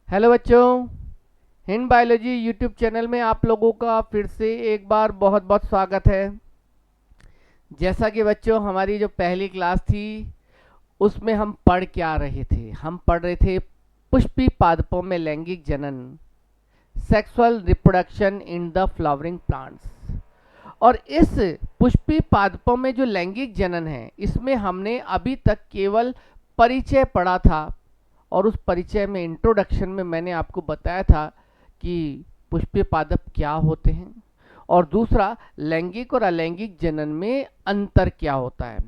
Hello बच्चों, Hind biology YouTube channel में आप लोगों का फिर से एक बार बहुत बहुत स्वागत है। जैसा कि बच्चों हमारी जो पहली क्लास थी उसमें हम पढ़ क्या रहे थे, हम पढ़ रहे थे पुष्पी पादपों में लैंगिक जनन, sexual reproduction in the flowering plants. और इस पुष्पी पादपों में जो लैंगिक जनन है इसमें हमने अभी तक केवल परिचय पढ़ा था। और उस परिचय में इंट्रोडक्शन में मैंने आपको बताया था कि पुष्पीय पादप क्या होते हैं और दूसरा लैंगिक और अलैंगिक जनन में अंतर क्या होता है।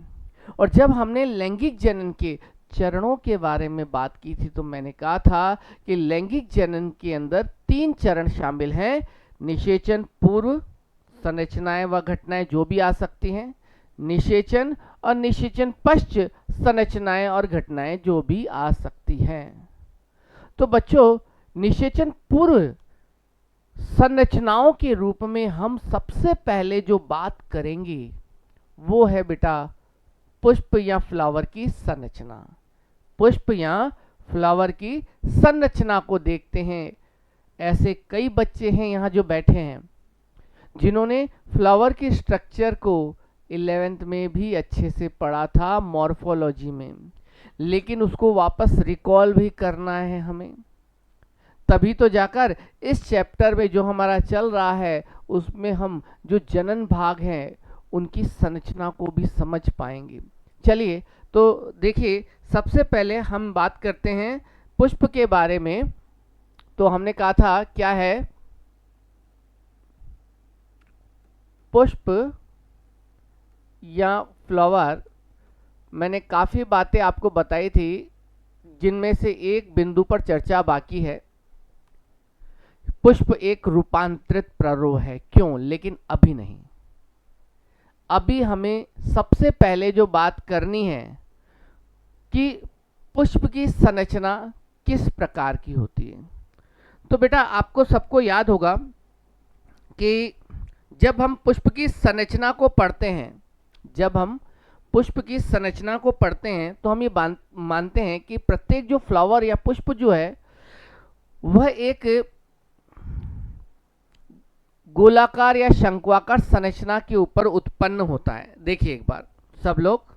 और जब हमने लैंगिक जनन के चरणों के बारे में बात की थी तो मैंने कहा था कि लैंगिक जनन के अंदर 3 चरण शामिल हैं। निषेचन पूर्व संरचनाएं व घटनाएं जो भी आ सकती हैं, निषेचन और निषेचन पश्चात संरचनाएं और घटनाएं जो भी आ सकती हैं। तो बच्चों, निषेचन पूर्व संरचनाओं के रूप में हम सबसे पहले जो बात करेंगे वो है बेटा पुष्प या फ्लावर की संरचना। पुष्प या फ्लावर की संरचना को देखते हैं। ऐसे कई बच्चे हैं यहाँ जो बैठे हैं जिन्होंने फ्लावर की स्ट्रक्चर को 11th में भी अच्छे से पढ़ा था मॉर्फोलॉजी में, लेकिन उसको वापस रिकॉल भी करना है हमें, तभी तो जाकर इस चैप्टर में जो हमारा चल रहा है उसमें हम जो जनन भाग हैं उनकी संरचना को भी समझ पाएंगे। चलिए तो देखिए, सबसे पहले हम बात करते हैं पुष्प के बारे में। तो हमने कहा था क्या है पुष्प या फ्लावर। मैंने काफ़ी बातें आपको बताई थी जिनमें से एक बिंदु पर चर्चा बाकी है। पुष्प एक रूपांतरित प्ररोह है, क्यों? लेकिन अभी नहीं। अभी हमें सबसे पहले जो बात करनी है कि पुष्प की संरचना किस प्रकार की होती है। तो बेटा आपको सबको याद होगा कि जब हम पुष्प की संरचना को पढ़ते हैं, जब हम पुष्प की संरचना को पढ़ते हैं तो हम ये मानते हैं कि प्रत्येक जो फ्लावर या पुष्प जो है वह एक गोलाकार या शंक्वाकार संरचना के ऊपर उत्पन्न होता है। देखिए एक बार सब लोग,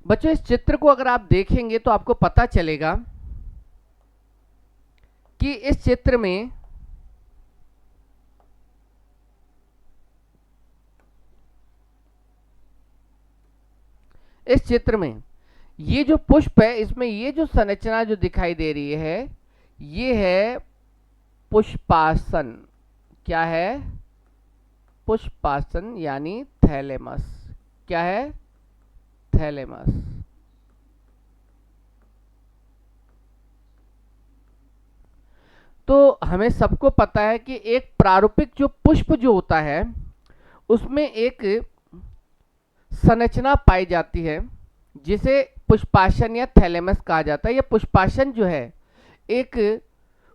बच्चों इस चित्र को अगर आप देखेंगे तो आपको पता चलेगा कि इस चित्र में ये जो पुष्प है इसमें ये जो संरचना जो दिखाई दे रही है ये है पुष्पासन। क्या है? पुष्पासन यानी थैलेमस। क्या है? थैलेमस। तो हमें सबको पता है कि एक प्रारूपिक जो पुष्प जो होता है उसमें एक संरचना पाई जाती है जिसे पुष्पासन या थैलेमस कहा जाता है। यह पुष्पासन जो है एक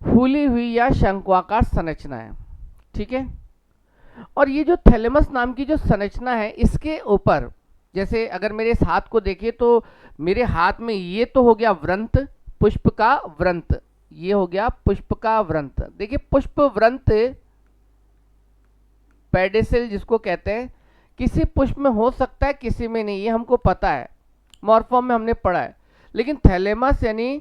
फूली हुई या शंक्वाकार संरचना है, ठीक है। और ये जो थैलेमस नाम की जो संरचना है इसके ऊपर, जैसे अगर मेरे इस हाथ को देखिए तो मेरे हाथ में ये तो हो गया व्रंत, पुष्प का व्रंत, ये हो गया पुष्प का व्रंत। देखिए पुष्प व्रंत पेडिसिल जिसको कहते हैं, किसी पुष्प में हो सकता है किसी में नहीं, ये हमको पता है, मॉर्फॉर्म में हमने पढ़ा है। लेकिन थैलेमस यानी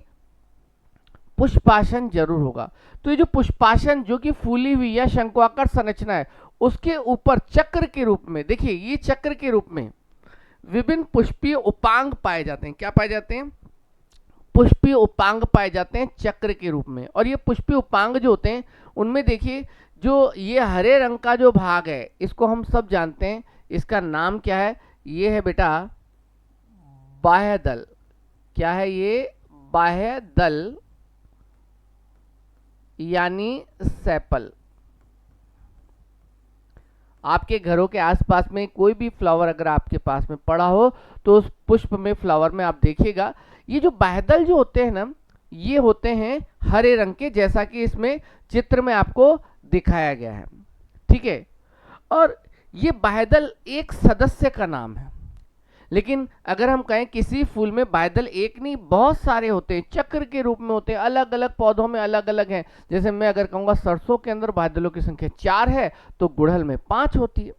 पुष्पासन जरूर होगा। तो ये जो पुष्पासन जो कि फूली हुई या शंक्वाकार संरचना है उसके ऊपर चक्र के रूप में, देखिए ये चक्र के रूप में विभिन्न पुष्पीय उपांग पाए जाते हैं। क्या पाए जाते हैं? पुष्पीय उपांग पाए जाते हैं चक्र के रूप में। और ये पुष्पीय उपांग जो होते हैं उनमें देखिए जो ये हरे रंग का जो भाग है इसको हम सब जानते हैं, इसका नाम क्या है? ये है बेटा बाह्य दल। क्या है ये? बाह्य दल यानी सेपल। आपके घरों के आसपास में कोई भी फ्लावर अगर आपके पास में पड़ा हो तो उस पुष्प में, फ्लावर में आप देखिएगा ये जो बादल जो होते हैं ना, ये होते हैं हरे रंग के, जैसा कि इसमें चित्र में आपको दिखाया गया है। ठीक है, और ये बादल एक सदस्य का नाम है। लेकिन अगर हम कहें किसी फूल में बादल एक नहीं बहुत सारे होते हैं, चक्र के रूप में होते हैं, अलग अलग पौधों में अलग अलग हैं। जैसे मैं अगर कहूँगा सरसों के अंदर बादलों की संख्या 4 है तो गुड़हल में 5 होती है।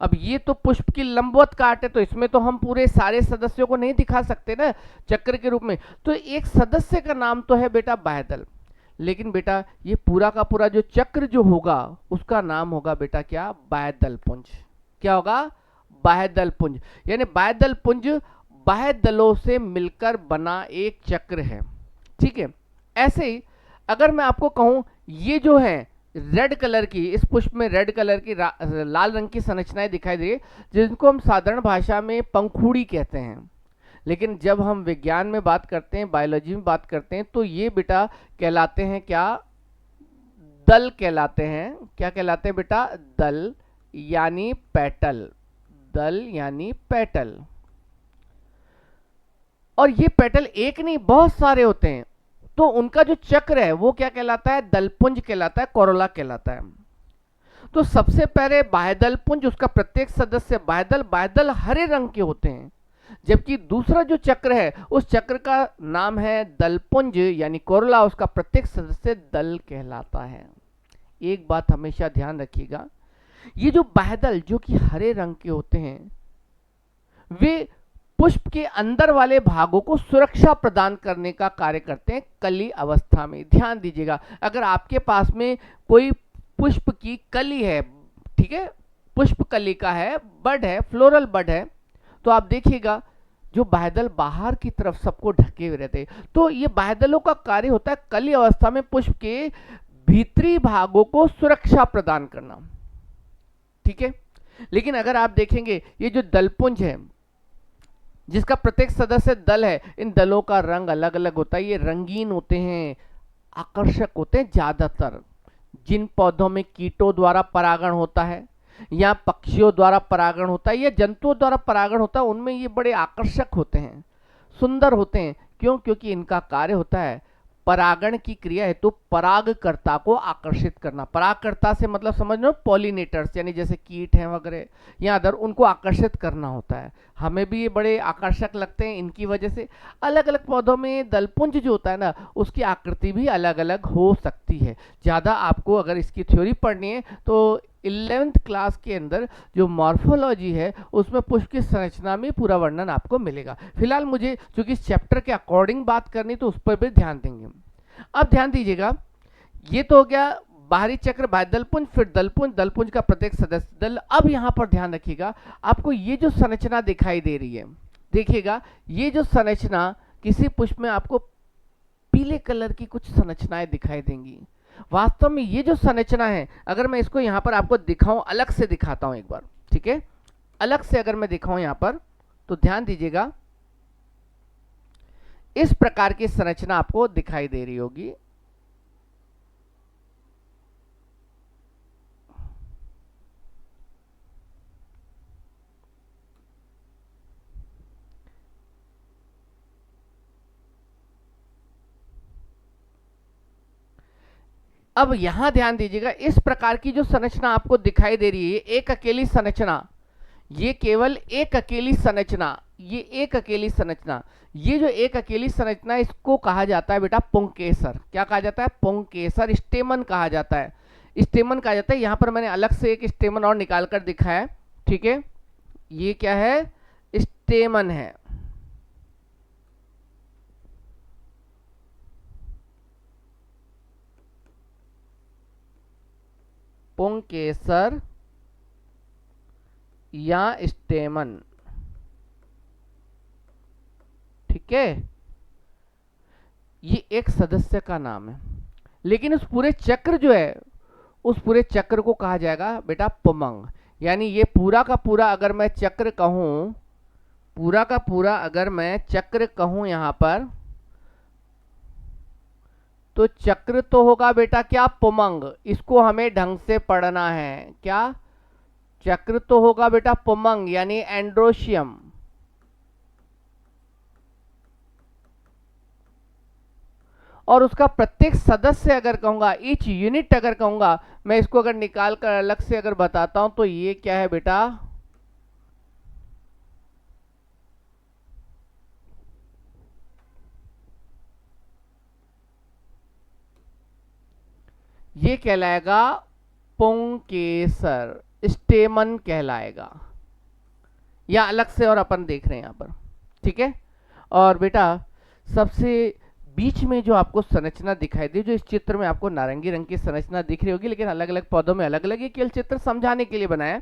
अब ये तो पुष्प की लंबवत काट है, तो इसमें तो हम पूरे सारे सदस्यों को नहीं दिखा सकते ना चक्र के रूप में, तो एक सदस्य का नाम तो है बेटा बादल। लेकिन बेटा ये पूरा का पूरा जो चक्र जो होगा उसका नाम होगा बेटा क्या, बादल पुंज। क्या होगा, बादल पुंज। यानी बादल पुंज बादलों से मिलकर बना एक चक्र है। ठीक है, ऐसे ही अगर मैं आपको कहूं ये जो है रेड कलर की, इस पुष्प में रेड कलर की लाल रंग की संरचनाएं दिखाई दे रही है, जिनको हम साधारण भाषा में पंखुड़ी कहते हैं। लेकिन जब हम विज्ञान में बात करते हैं, बायोलॉजी में बात करते हैं, तो ये बेटा कहलाते हैं क्या, दल कहलाते हैं। क्या कहलाते हैं बेटा, दल यानी पेटल। दल यानी पेटल। और ये पेटल एक नहीं बहुत सारे होते हैं, तो उनका जो चक्र है वो क्या कहलाता है, दलपुंज कहलाता है, कोरोला कहलाता है। तो सबसे पहले बादल पुंज, उसका प्रत्येक सदस्य बादल, बादल हरे रंग के होते हैं। जबकि दूसरा जो चक्र है उस चक्र का नाम है दलपुंज यानी कोरोला, उसका प्रत्येक सदस्य दल कहलाता है। एक बात हमेशा ध्यान रखिएगा, ये जो बादल जो कि हरे रंग के होते हैं, वे पुष्प के अंदर वाले भागों को सुरक्षा प्रदान करने का कार्य करते हैं कली अवस्था में। ध्यान दीजिएगा, अगर आपके पास में कोई पुष्प की कली है, ठीक है, पुष्प कली का है, बड है, फ्लोरल बड है, तो आप देखिएगा जो बादल बाहर की तरफ सबको ढके हुए रहते हैं। तो ये बादलों का कार्य होता है कली अवस्था में पुष्प के भीतरी भागों को सुरक्षा प्रदान करना। ठीक है, लेकिन अगर आप देखेंगे ये जो दलपुंज है जिसका प्रत्येक सदस्य दल है, इन दलों का रंग अलग अलग होता है। ये रंगीन होते हैं, आकर्षक होते हैं। ज्यादातर जिन पौधों में कीटों द्वारा परागण होता है या पक्षियों द्वारा परागण होता है या जंतुओं द्वारा परागण होता है, उनमें ये बड़े आकर्षक होते हैं, सुंदर होते हैं। क्यों? क्योंकि इनका कार्य होता है परागण की क्रिया है तो परागकर्ता को आकर्षित करना। परागकर्ता से मतलब समझ लो पॉलिनेटर्स, यानी जैसे कीट हैं वगैरह या अदर, उनको आकर्षित करना होता है। हमें भी ये बड़े आकर्षक लगते हैं इनकी वजह से। अलग अलग पौधों में दलपुंज जो होता है ना, उसकी आकृति भी अलग अलग हो सकती है। ज़्यादा आपको अगर इसकी थ्योरी पढ़नी है तो 11th क्लास के अंदर जो मॉर्फोलॉजी है उसमें पुष्प की संरचना में पूरा वर्णन आपको मिलेगा। फिलहाल मुझे चूंकि इस चैप्टर के अकॉर्डिंग बात करनी तो उस पर भी ध्यान देंगे। अब ध्यान दीजिएगा, ये तो हो गया बाहरी चक्र बादलपुंज, फिर दलपुंज, दलपुंज का प्रत्येक सदस्य दल। अब यहाँ पर ध्यान रखिएगा, आपको ये जो संरचना दिखाई दे रही है, देखिएगा ये जो संरचना किसी पुष्प में आपको पीले कलर की कुछ संरचनाएं दिखाई देंगी। वास्तव में ये जो संरचना है, अगर मैं इसको यहाँ पर आपको दिखाऊं, अलग से दिखाता हूं एक बार, ठीक है, अलग से अगर मैं दिखाऊं यहाँ पर, तो ध्यान दीजिएगा इस प्रकार की संरचना आपको दिखाई दे रही होगी। अब यहां ध्यान दीजिएगा, इस प्रकार की जो संरचना आपको दिखाई दे रही है, एक अकेली संरचना, ये केवल एक अकेली संरचना, ये एक अकेली संरचना, ये जो एक अकेली संरचना इसको कहा जाता है बेटा पुंकेसर। क्या कहा जाता है? पुंकेसर। स्टेमन कहा जाता है, स्टेमन कहा जाता है। यहां पर मैंने अलग से एक स्टेमन और निकाल कर दिखाया है, ठीक है, ये क्या है? स्टेमन है। पुंकेसर या स्टेमन, ठीक है, ये एक सदस्य का नाम है। लेकिन उस पूरे चक्र जो है, उस पूरे चक्र को कहा जाएगा बेटा पुमंग। यानी ये पूरा का पूरा अगर मैं चक्र कहूं, पूरा का पूरा अगर मैं चक्र कहूं यहां पर, तो चक्र तो होगा बेटा क्या? पुमंग। इसको हमें ढंग से पढ़ना है। क्या? चक्र तो होगा बेटा पुमंग यानी एंड्रोशियम। और उसका प्रत्येक सदस्य अगर कहूंगा, ईच यूनिट अगर कहूंगा, मैं इसको अगर निकाल कर अलग से अगर बताता हूं तो ये क्या है बेटा, ये कहलाएगा पुंकेसर, स्टेमन कहलाएगा, या अलग से और अपन देख रहे हैं यहां पर। ठीक है। और बेटा सबसे बीच में जो आपको संरचना दिखाई दे, जो इस चित्र में आपको नारंगी रंग की संरचना दिख रही होगी, लेकिन अलग अलग पौधों में अलग अलग, ये केवल चित्र समझाने के लिए बनाया है।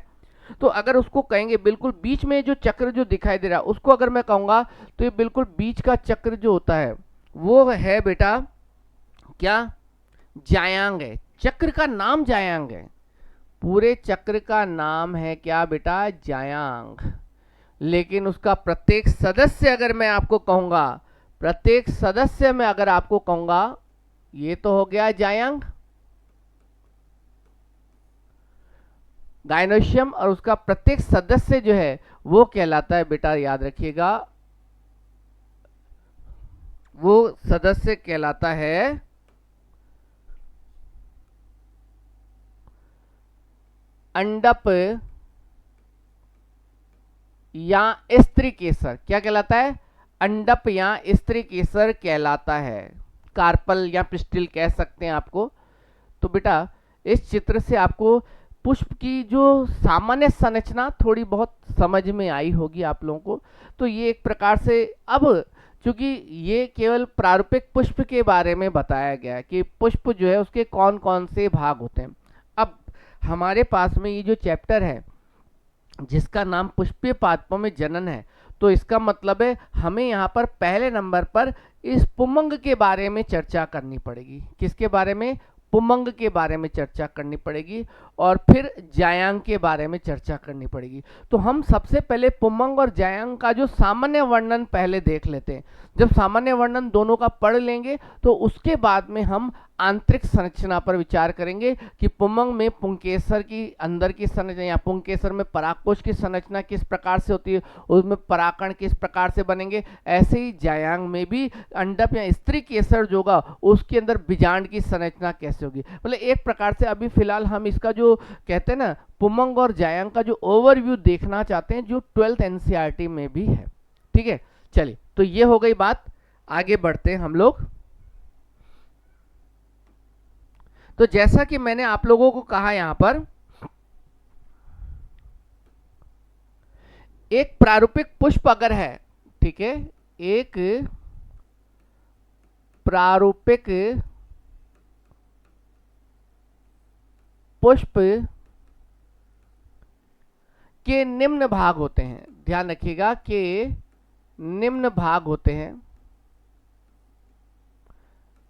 तो अगर उसको कहेंगे बिल्कुल बीच में जो चक्र जो दिखाई दे रहा है, उसको अगर मैं कहूंगा तो ये बिल्कुल बीच का चक्र जो होता है वो है बेटा क्या, जायांग है। चक्र का नाम जायांग है, पूरे चक्र का नाम है क्या बेटा, जायांग। लेकिन उसका प्रत्येक सदस्य अगर मैं आपको कहूंगा, प्रत्येक सदस्य में अगर आपको कहूंगा, ये तो हो गया जायांग गायनोशियम, और उसका प्रत्येक सदस्य जो है वो कहलाता है बेटा, याद रखिएगा, वो सदस्य कहलाता है अंडप या स्त्री केसर। क्या कहलाता है, अंडप या स्त्री केसर कहलाता है, कार्पल या पिस्टिल कह सकते हैं आपको। तो बेटा इस चित्र से आपको पुष्प की जो सामान्य संरचना थोड़ी बहुत समझ में आई होगी आप लोगों को। तो ये एक प्रकार से, अब चूंकि ये केवल प्रारूपिक पुष्प के बारे में बताया गया है कि पुष्प जो है उसके कौन कौन से भाग होते हैं। अब हमारे पास में ये जो चैप्टर है जिसका नाम पुष्पीय पादपों में जनन है, तो इसका मतलब है हमें यहाँ पर पहले नंबर पर इस पुमंग के बारे में चर्चा करनी पड़ेगी। किसके बारे में, पुमंग के बारे में चर्चा करनी पड़ेगी, और फिर जायांग के बारे में चर्चा करनी पड़ेगी। तो हम सबसे पहले पुमंग और जायांग का जो सामान्य वर्णन पहले देख लेते हैं। जब सामान्य वर्णन दोनों का पढ़ लेंगे तो उसके बाद में हम आंतरिक संरचना पर विचार करेंगे कि पुमंग में पुंकेसर की अंदर की संरचना, या पुंकेसर में परागकोश की संरचना किस प्रकार से होती है, उसमें परागकण किस प्रकार से बनेंगे। ऐसे ही जायांग में भी अंडप या स्त्री केसर जो होगा उसके अंदर बीजांड की संरचना कैसे होगी। मतलब एक प्रकार से अभी फिलहाल हम इसका जो कहते हैं ना पुमंग और जायांग का जो ओवरव्यू देखना चाहते हैं, जो 12th एनसीईआरटी में भी है। ठीक है, चलिए तो ये हो गई बात, आगे बढ़ते हैं हम लोग। तो जैसा कि मैंने आप लोगों को कहा, यहां पर एक प्रारूपिक पुष्प अगर है, ठीक है, एक प्रारूपिक पुष्प के निम्न भाग होते हैं, ध्यान रखिएगा कि निम्न भाग होते हैं।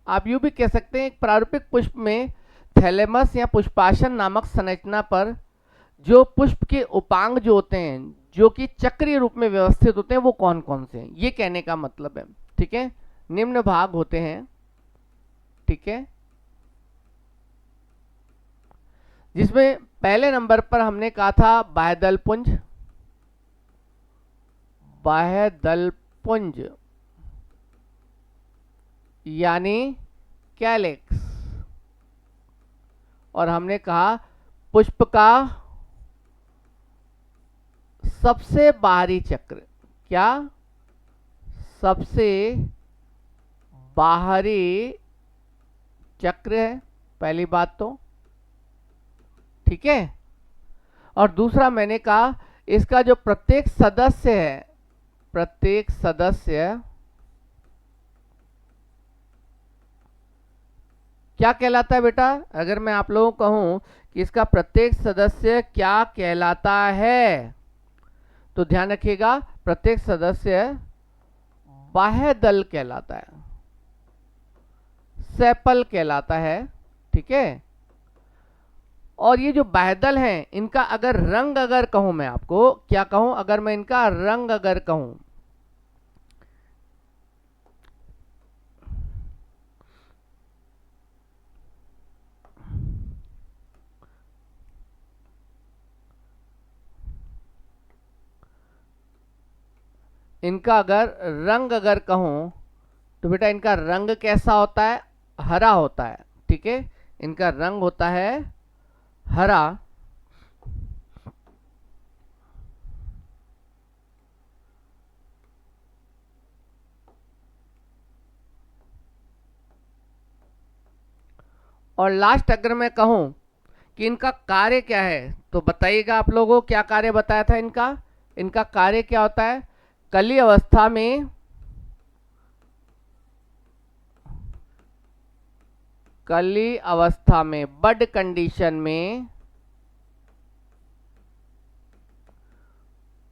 आप यूं भी कह सकते हैं एक प्रारूपिक पुष्प में थैलेमस या पुष्पासन नामक संरचना पर जो पुष्प के उपांग जो होते हैं, जो कि चक्रीय रूप में व्यवस्थित होते हैं, वो कौन कौन से हैं, ये कहने का मतलब है। ठीक है, निम्न भाग होते हैं, ठीक है, जिसमें पहले नंबर पर हमने कहा था बाह्यदल पुंज, बाह्यदल पुंज यानी कैलिक्स, और हमने कहा पुष्प का सबसे बाहरी चक्र, क्या, सबसे बाहरी चक्र है, पहली बात तो। ठीक है, और दूसरा मैंने कहा इसका जो प्रत्येक सदस्य है, प्रत्येक सदस्य क्या कहलाता है बेटा, अगर मैं आप लोगों को कहूं कि इसका प्रत्येक सदस्य क्या कहलाता है, तो ध्यान रखिएगा प्रत्येक सदस्य बाह्य दल कहलाता है, सेपल कहलाता है। ठीक है, और ये जो बाह्यदल हैं इनका अगर रंग अगर कहूं, मैं आपको क्या कहूं, अगर मैं इनका रंग अगर कहूं, इनका अगर रंग अगर कहूं तो बेटा इनका रंग कैसा होता है, हरा होता है। ठीक है, इनका रंग होता है हरा। और लास्ट अगर मैं कहूं कि इनका कार्य क्या है तो बताइएगा आप लोगों को, क्या कार्य बताया था इनका। इनका कार्य क्या होता है, कली अवस्था में बड कंडीशन में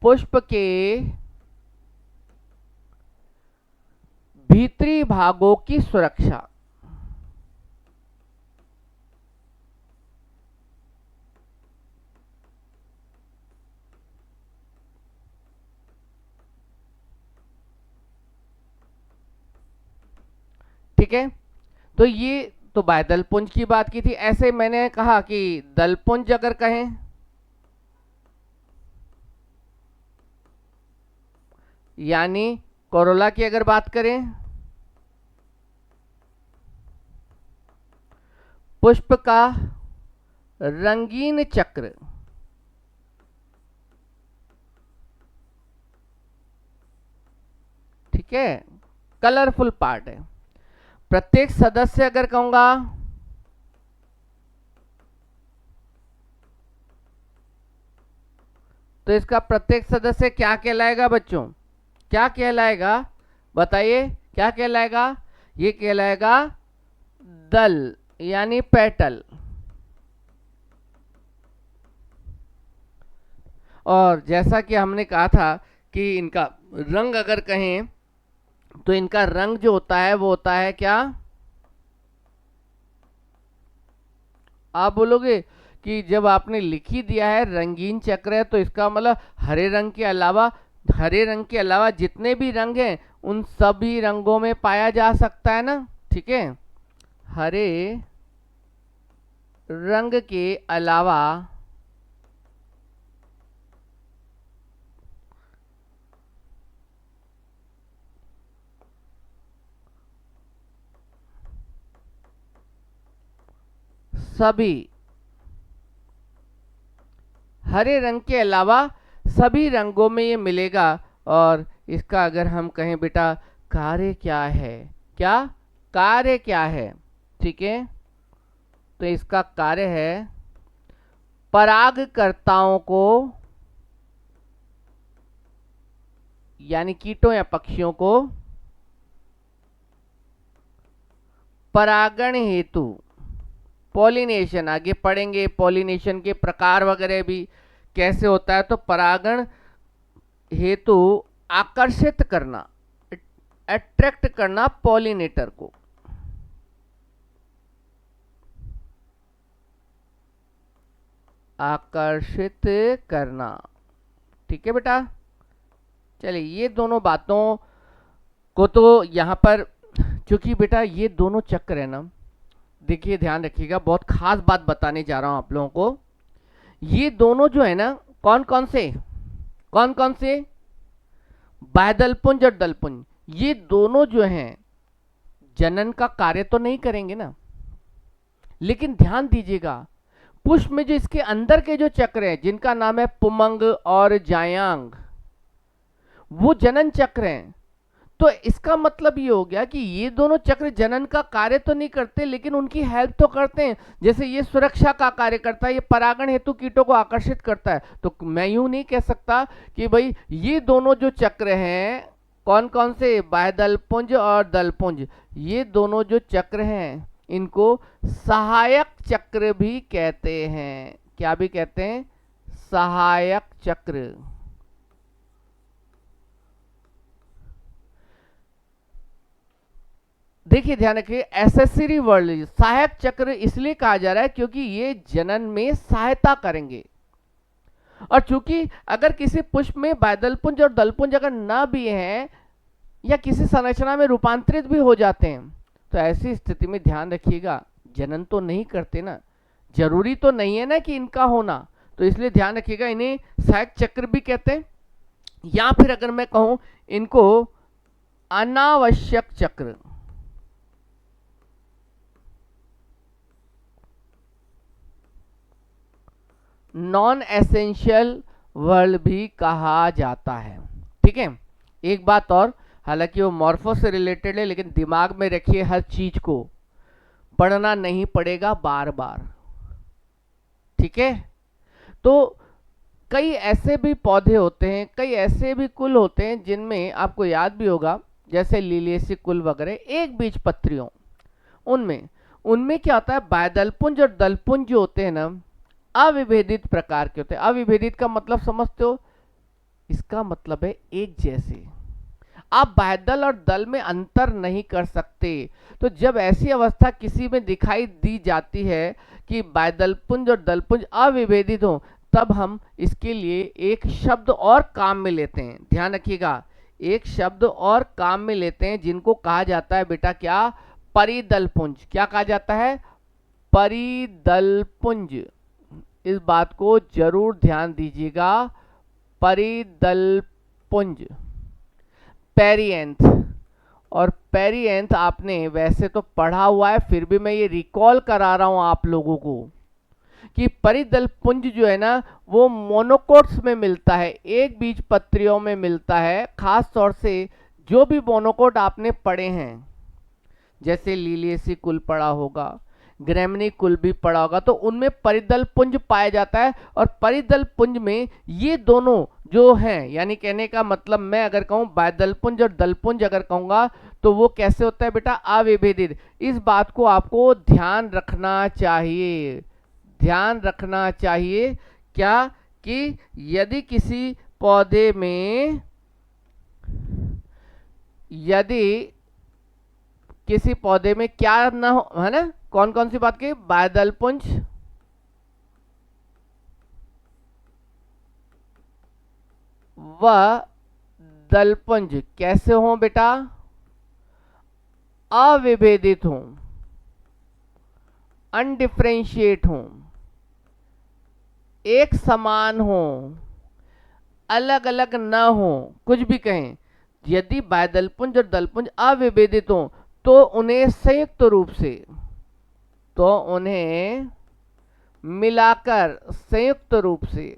पुष्प के भीतरी भागों की सुरक्षा। ठीक है, तो ये तो बाह्यदलपुंज की बात की थी। ऐसे मैंने कहा कि दलपुंज अगर कहें, यानी कोरोला की अगर बात करें, पुष्प का रंगीन चक्र, ठीक है, कलरफुल पार्ट है। प्रत्येक सदस्य अगर कहूंगा तो इसका प्रत्येक सदस्य क्या कहलाएगा बच्चों, क्या कहलाएगा बताइए, क्या कहलाएगा, ये कहलाएगा दल यानी पेटल। और जैसा कि हमने कहा था कि इनका रंग अगर कहें तो इनका रंग जो होता है वो होता है क्या, आप बोलोगे कि जब आपने लिख ही दिया है रंगीन चक्र है तो इसका मतलब हरे रंग के अलावा जितने भी रंग हैं उन सभी रंगों में पाया जा सकता है ना। ठीक है, हरे रंग के अलावा सभी, हरे रंग के अलावा सभी रंगों में ये मिलेगा। और इसका अगर हम कहें बेटा कार्य क्या है, क्या कार्य क्या है, ठीक है, तो इसका कार्य है परागकर्ताओं को यानी कीटों या पक्षियों को परागण हेतु, पॉलिनेशन आगे पढ़ेंगे, पॉलिनेशन के प्रकार वगैरह भी कैसे होता है, तो परागण हेतु आकर्षित करना, अट्रैक्ट करना पॉलिनेटर को। आकर्षित करना, ठीक है बेटा। चलिए ये दोनों बातों को तो यहां पर, चूंकि बेटा ये दोनों चक्र है ना, देखिए ध्यान रखिएगा, बहुत खास बात बताने जा रहा हूं आप लोगों को। ये दोनों जो है ना, कौन कौन से बाह्यदलपुंज और दलपुंज, ये दोनों जो हैं जनन का कार्य तो नहीं करेंगे ना, लेकिन ध्यान दीजिएगा पुष्प में जो इसके अंदर के जो चक्र हैं जिनका नाम है पुमंग और जायांग, वो जनन चक्र हैं। तो इसका मतलब ये हो गया कि ये दोनों चक्र जनन का कार्य तो नहीं करते लेकिन उनकी हेल्प तो करते हैं। जैसे ये सुरक्षा का कार्य करता है, ये परागण हेतु कीटों को आकर्षित करता है। तो मैं यूं नहीं कह सकता कि भाई ये दोनों जो चक्र हैं, कौन कौन से, बाह्यदलपुंज और दलपुंज, ये दोनों जो चक्र हैं इनको सहायक चक्र भी कहते हैं। क्या भी कहते हैं, सहायक चक्र। देखिए ध्यान रखिए, एसेसरी वर्ड सहायक चक्र इसलिए कहा जा रहा है क्योंकि ये जनन में सहायता करेंगे। और चूंकि अगर किसी पुष्प में बाह्यदलपुंज और दलपुंज अगर ना भी हैं या किसी संरचना में रूपांतरित भी हो जाते हैं तो ऐसी स्थिति में ध्यान रखिएगा जनन तो नहीं करते ना, जरूरी तो नहीं है ना कि इनका होना। तो इसलिए ध्यान रखिएगा इन्हें सहायक चक्र भी कहते हैं। या फिर अगर मैं कहूं इनको अनावश्यक चक्र, नॉन एसेंशियल वर्ल्ड भी कहा जाता है। ठीक है, एक बात और, हालांकि वो मॉर्फो से रिलेटेड है, लेकिन दिमाग में रखिए हर चीज को पढ़ना नहीं पड़ेगा बार बार। ठीक है, तो कई ऐसे भी पौधे होते हैं, कई ऐसे भी कुल होते हैं जिनमें आपको याद भी होगा, जैसे लिलियेसी कुल वगैरह, एक बीज पत्रियों, उनमें उनमें क्या होता है, बाह्यदलपुंज और दलपुंज जो होते हैं ना, अविभेदित प्रकार के होते हैं। अविभेदित का मतलब समझते हो, इसका मतलब है एक जैसे, आप बाह्यदल और दल में अंतर नहीं कर सकते। तो जब ऐसी अवस्था किसी में दिखाई दी जाती है कि बाह्यदलपुंज और दलपुंज अविभेदित हो, तब हम इसके लिए एक शब्द और काम में लेते हैं। ध्यान रखिएगा, एक शब्द और काम में लेते हैं जिनको कहा जाता है बेटा क्या, परिदलपुंज। क्या कहा जाता है, परिदलपुंज। इस बात को जरूर ध्यान दीजिएगा, परिदलपुंज। पेरिएंथ, और पेरिएंथ आपने वैसे तो पढ़ा हुआ है, फिर भी मैं ये रिकॉल करा रहा हूं आप लोगों को कि परिदलपुंज जो है ना, वो मोनोकोट्स में मिलता है, एक बीज पत्रियों में मिलता है। खास तौर से जो भी मोनोकोट आपने पढ़े हैं, जैसे लिलियेसी कुल पढ़ा होगा, ग्रेमनी कुल भी पढ़ा होगा, तो उनमें परिदल पुंज पाया जाता है। और परिदल पुंज में ये दोनों जो हैं, यानी कहने का मतलब मैं अगर कहूं बाह्यदल पुंज और दलपुंज अगर कहूंगा, तो वो कैसे होता है बेटा, अविभेदित। इस बात को आपको ध्यान रखना चाहिए, ध्यान रखना चाहिए। क्या कि यदि किसी पौधे में, यदि किसी पौधे में क्या ना हो, है ना, कौन कौन सी बात की, बाह्यदलपुंज व दलपुंज कैसे हो बेटा, अविभेदित हो, अनडिफरेंशिएट हो, एक समान हो, अलग अलग न हो, कुछ भी कहें, यदि बाह्यदलपुंज और दलपुंज अविभेदित हो, तो उन्हें संयुक्त रूप से, तो उन्हें मिलाकर संयुक्त रूप से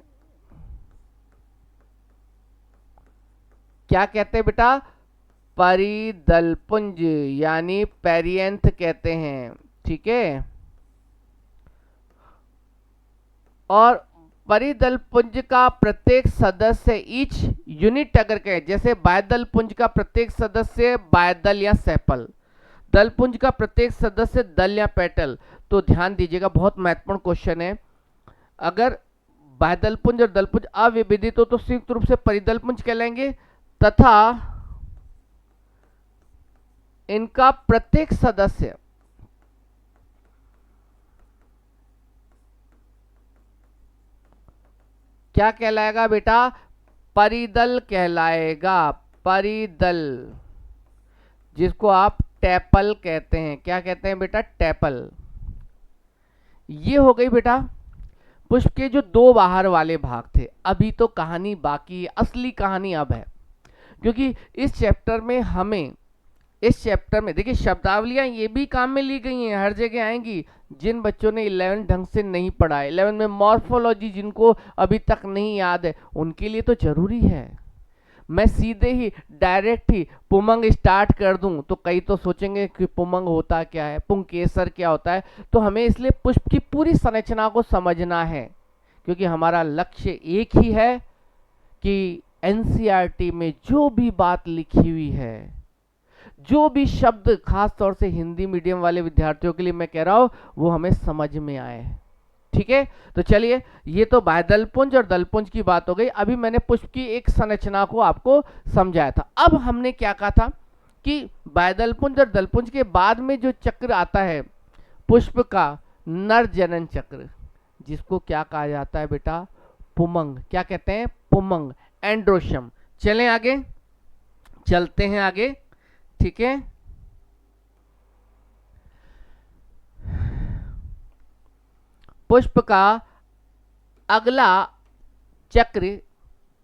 क्या कहते हैं बेटा, परिदलपुंज यानी पेरिएंथ कहते हैं। ठीक है, और परिदलपुंज का प्रत्येक सदस्य, ईच यूनिट अगर कहें, जैसे बाह्यदलपुंज का प्रत्येक सदस्य बाह्यदल या सेपल, दलपुंज का प्रत्येक सदस्य दल या पेटल। तो ध्यान दीजिएगा, बहुत महत्वपूर्ण क्वेश्चन है। अगर बाह्यदलपुंज और दलपुंज अविभेदित हो तो संयुक्त रूप से परिदलपुंज कहलाएंगे, तथा इनका प्रत्येक सदस्य क्या कहलाएगा बेटा, परिदल कहलाएगा, परिदल, जिसको आप टैपल कहते हैं। क्या कहते हैं बेटा, टैपल। ये हो गई बेटा पुष्प के जो दो बाहर वाले भाग थे। अभी तो कहानी बाकी, असली कहानी अब है, क्योंकि इस चैप्टर में हमें, इस चैप्टर में देखिए शब्दावलियां ये भी काम में ली गई हैं, हर जगह आएंगी। जिन बच्चों ने 11 ढंग से नहीं पढ़ा, 11 में मॉर्फोलॉजी जिनको अभी तक नहीं याद है, उनके लिए तो जरूरी है। मैं सीधे ही डायरेक्ट ही पुमंग स्टार्ट कर दूं तो कई तो सोचेंगे कि पुमंग होता क्या है, पुंकेसर क्या होता है। तो हमें इसलिए पुष्प की पूरी संरचना को समझना है, क्योंकि हमारा लक्ष्य एक ही है कि एनसीईआरटी में जो भी बात लिखी हुई है, जो भी शब्द खास तौर से हिंदी मीडियम वाले विद्यार्थियों के लिए मैं कह रहा हूं, वो हमें समझ में आए। ठीक है, तो चलिए, ये तो बाह्यदलपुंज और दलपुंज की बात हो गई। अभी मैंने पुष्प की एक संरचना को आपको समझाया था। अब हमने क्या कहा था कि बाह्यदलपुंज और दलपुंज के बाद में जो चक्र आता है पुष्प का, नर जनन चक्र, जिसको क्या कहा जाता है बेटा, पुमंग। क्या कहते हैं, पुमंग, एंड्रोशम। चलें आगे, चलते हैं आगे। ठीक है, पुष्प का अगला चक्र,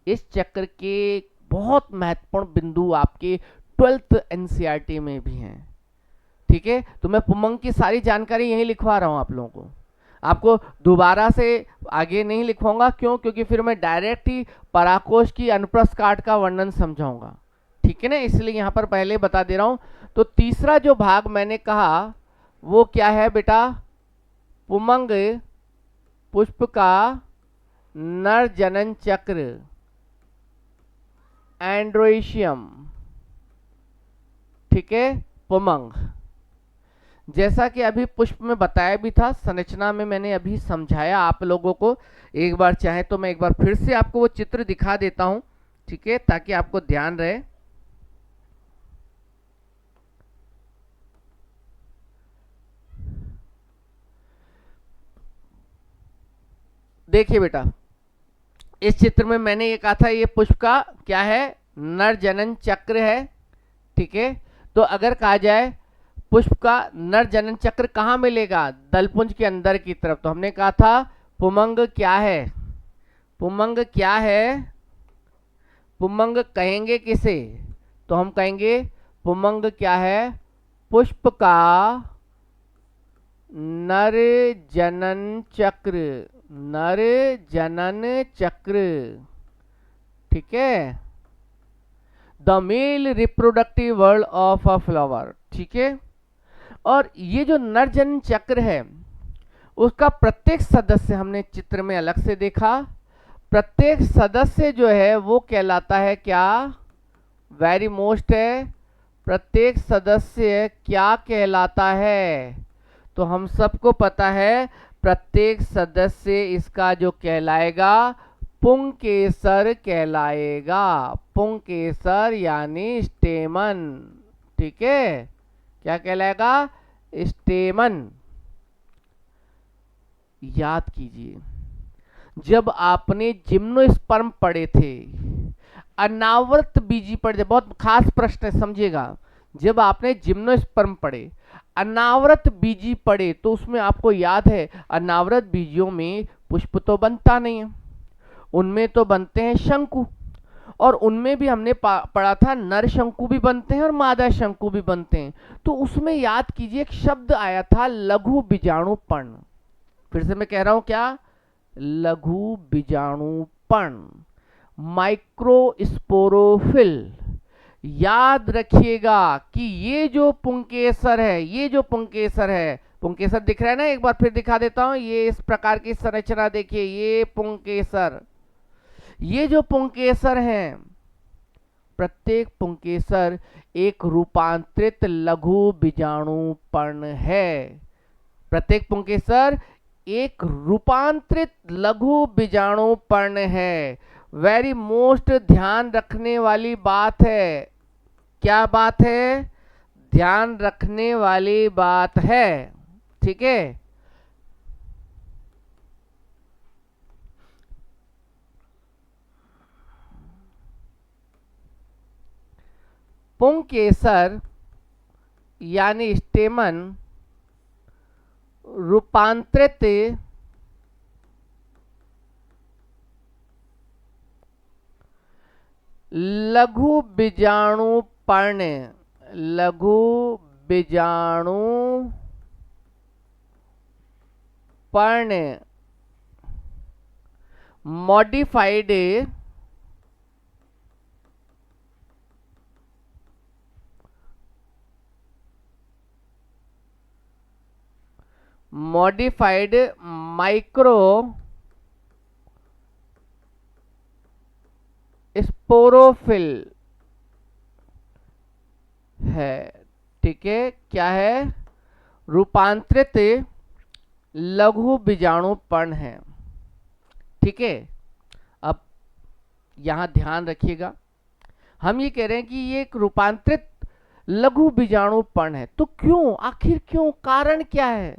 इस चक्र के बहुत महत्वपूर्ण बिंदु आपके 12th एनसीईआरटी में भी हैं। ठीक है, तो मैं पुमंग की सारी जानकारी यहीं लिखवा रहा हूं आप लोगों को, आपको दोबारा से आगे नहीं लिखवाऊंगा। क्यों? क्योंकि फिर मैं डायरेक्ट ही पराकोश की अनुप्रस्थ काट का वर्णन समझाऊंगा। ठीक है ना, इसलिए यहां पर पहले बता दे रहा हूं। तो तीसरा जो भाग मैंने कहा वो क्या है बेटा? पुमंग पुष्प का नर जनन चक्र, एंड्रोइशियम। ठीक है, पुमंग जैसा कि अभी पुष्प में बताया भी था, संरचना में मैंने अभी समझाया आप लोगों को। एक बार चाहे तो मैं एक बार फिर से आपको वो चित्र दिखा देता हूं, ठीक है, ताकि आपको ध्यान रहे। देखिए बेटा, इस चित्र में मैंने ये कहा था ये पुष्प का क्या है? नर जनन चक्र है। ठीक है, तो अगर कहा जाए पुष्प का नर जनन चक्र कहाँ मिलेगा? दलपुंज के अंदर की तरफ। तो हमने कहा था पुमंग क्या है? पुमंग क्या है? पुमंग कहेंगे किसे? तो हम कहेंगे पुमंग क्या है? पुष्प का नर जनन चक्र, नर जनन चक्र। ठीक है, the male reproductive world of a flower. ठीक है, और ये जो नर जनन चक्र है उसका प्रत्येक सदस्य हमने चित्र में अलग से देखा। प्रत्येक सदस्य जो है वो कहलाता है क्या? वेरी मोस्ट है, प्रत्येक सदस्य क्या कहलाता है? तो हम सबको पता है प्रत्येक सदस्य इसका जो कहलाएगा पुंकेसर कहलाएगा। पुंकेसर यानी स्टेमन। ठीक है, क्या कहलाएगा? स्टेमन। याद कीजिए, जब आपने जिम्नोस्पर्म पढ़े थे, अनावृत बीजी पढ़े थे, बहुत खास प्रश्न है समझिएगा। जब आपने जिम्नोस्पर्म पढ़े, अनावृत बीजी पढ़े, तो उसमें आपको याद है अनावृत बीजियों में पुष्प तो बनता नहीं है, उनमें तो बनते हैं शंकु। और उनमें भी हमने पढ़ा था नर शंकु भी बनते हैं और मादा शंकु भी बनते हैं। तो उसमें याद कीजिए एक शब्द आया था लघु बीजाणुपर्ण। फिर से मैं कह रहा हूं क्या? लघु बीजाणुपर्ण, माइक्रोस्पोरोफिल। याद रखिएगा कि ये जो पुंकेसर है, ये जो पुंकेसर है, पुंकेसर दिख रहा है ना? एक बार फिर दिखा देता हूं। ये इस प्रकार की संरचना देखिए, ये पुंकेसर, ये जो पुंकेसर हैं, प्रत्येक पुंकेसर एक रूपांतरित लघु बीजाणुपर्ण है। प्रत्येक पुंकेसर एक रूपांतरित लघु बीजाणुपर्ण है। वेरी मोस्ट ध्यान रखने वाली बात है। क्या बात है? ध्यान रखने वाली बात है। ठीक है, पुंकेसर यानी स्टेमन रूपांतरित लघु बीजाणुपर्ण, लघु बीजाणुपर्ण मॉडिफाइड माइक्रो स्पोरोफिल है। ठीक है, क्या है? रूपांतरित लघु बीजाणुपर्ण है। ठीक है, अब यहां ध्यान रखिएगा, हम ये कह रहे हैं कि ये एक रूपांतरित लघु बीजाणुपर्ण है। तो क्यों? आखिर क्यों? कारण क्या है?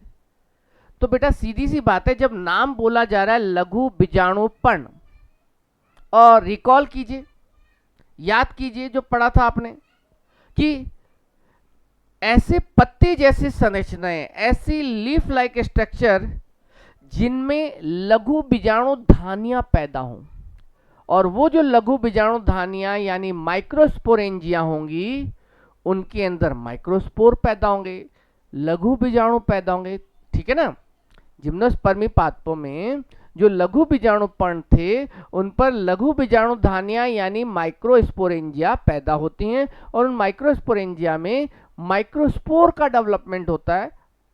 तो बेटा सीधी सी बात है, जब नाम बोला जा रहा है लघु बीजाणुपर्ण, और रिकॉल कीजिए, याद कीजिए जो पढ़ा था आपने कि ऐसे पत्ते जैसी संरचनाएं, ऐसी लीफ लाइक स्ट्रक्चर जिनमें लघु बीजाणु धानियां पैदा हों, और वो जो लघु बीजाणु धानियां यानी माइक्रोस्पोरेंजिया होंगी, उनके अंदर माइक्रोस्पोर पैदा होंगे, लघु बीजाणु पैदा होंगे। ठीक है ना। जिम्नोस्पर्मी पादपों में जो लघु बीजाणुपर्ण थे, उन पर लघु बीजाणु धानियां यानी माइक्रोस्पोरेंजिया पैदा होती हैं, और उन माइक्रोस्पोरेंजिया में माइक्रोस्पोर का डेवलपमेंट होता है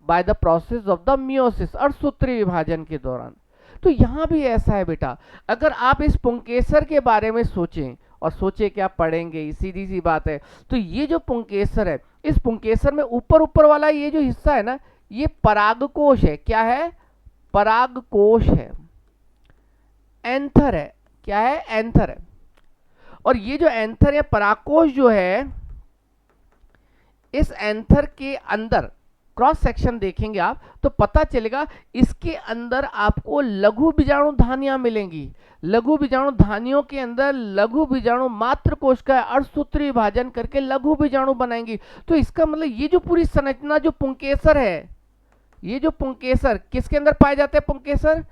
by the process of the meiosis, अर्धसूत्रीय विभाजन के दौरान। तो यहां भी ऐसा है बेटा। अगर आप इस पुंकेसर के बारे में सोचें, और सोचे क्या पढ़ेंगे, सीधी सी बात है। तो ये जो पुंकेसर है, इस पुंकेसर में ऊपर ऊपर वाला ये जो हिस्सा है ना, ये परागकोश है। क्या है? परागकोश है, एंथर है। क्या है? एंथर है। और ये जो एंथर या परागकोश जो है, इस एंथर के अंदर क्रॉस सेक्शन देखेंगे आप तो पता चलेगा, इसके अंदर आपको लघु बीजाणु धानियां मिलेंगी। लघु बीजाणु धानियों के अंदर लघु बीजाणु मात्र कोश का अर्धसूत्रीय विभाजन करके लघु बीजाणु बनाएंगी। तो इसका मतलब ये जो पूरी संरचना जो पुंकेसर है, ये जो पुंकेसर किसके अंदर पाए जाते हैं? पुंकेसर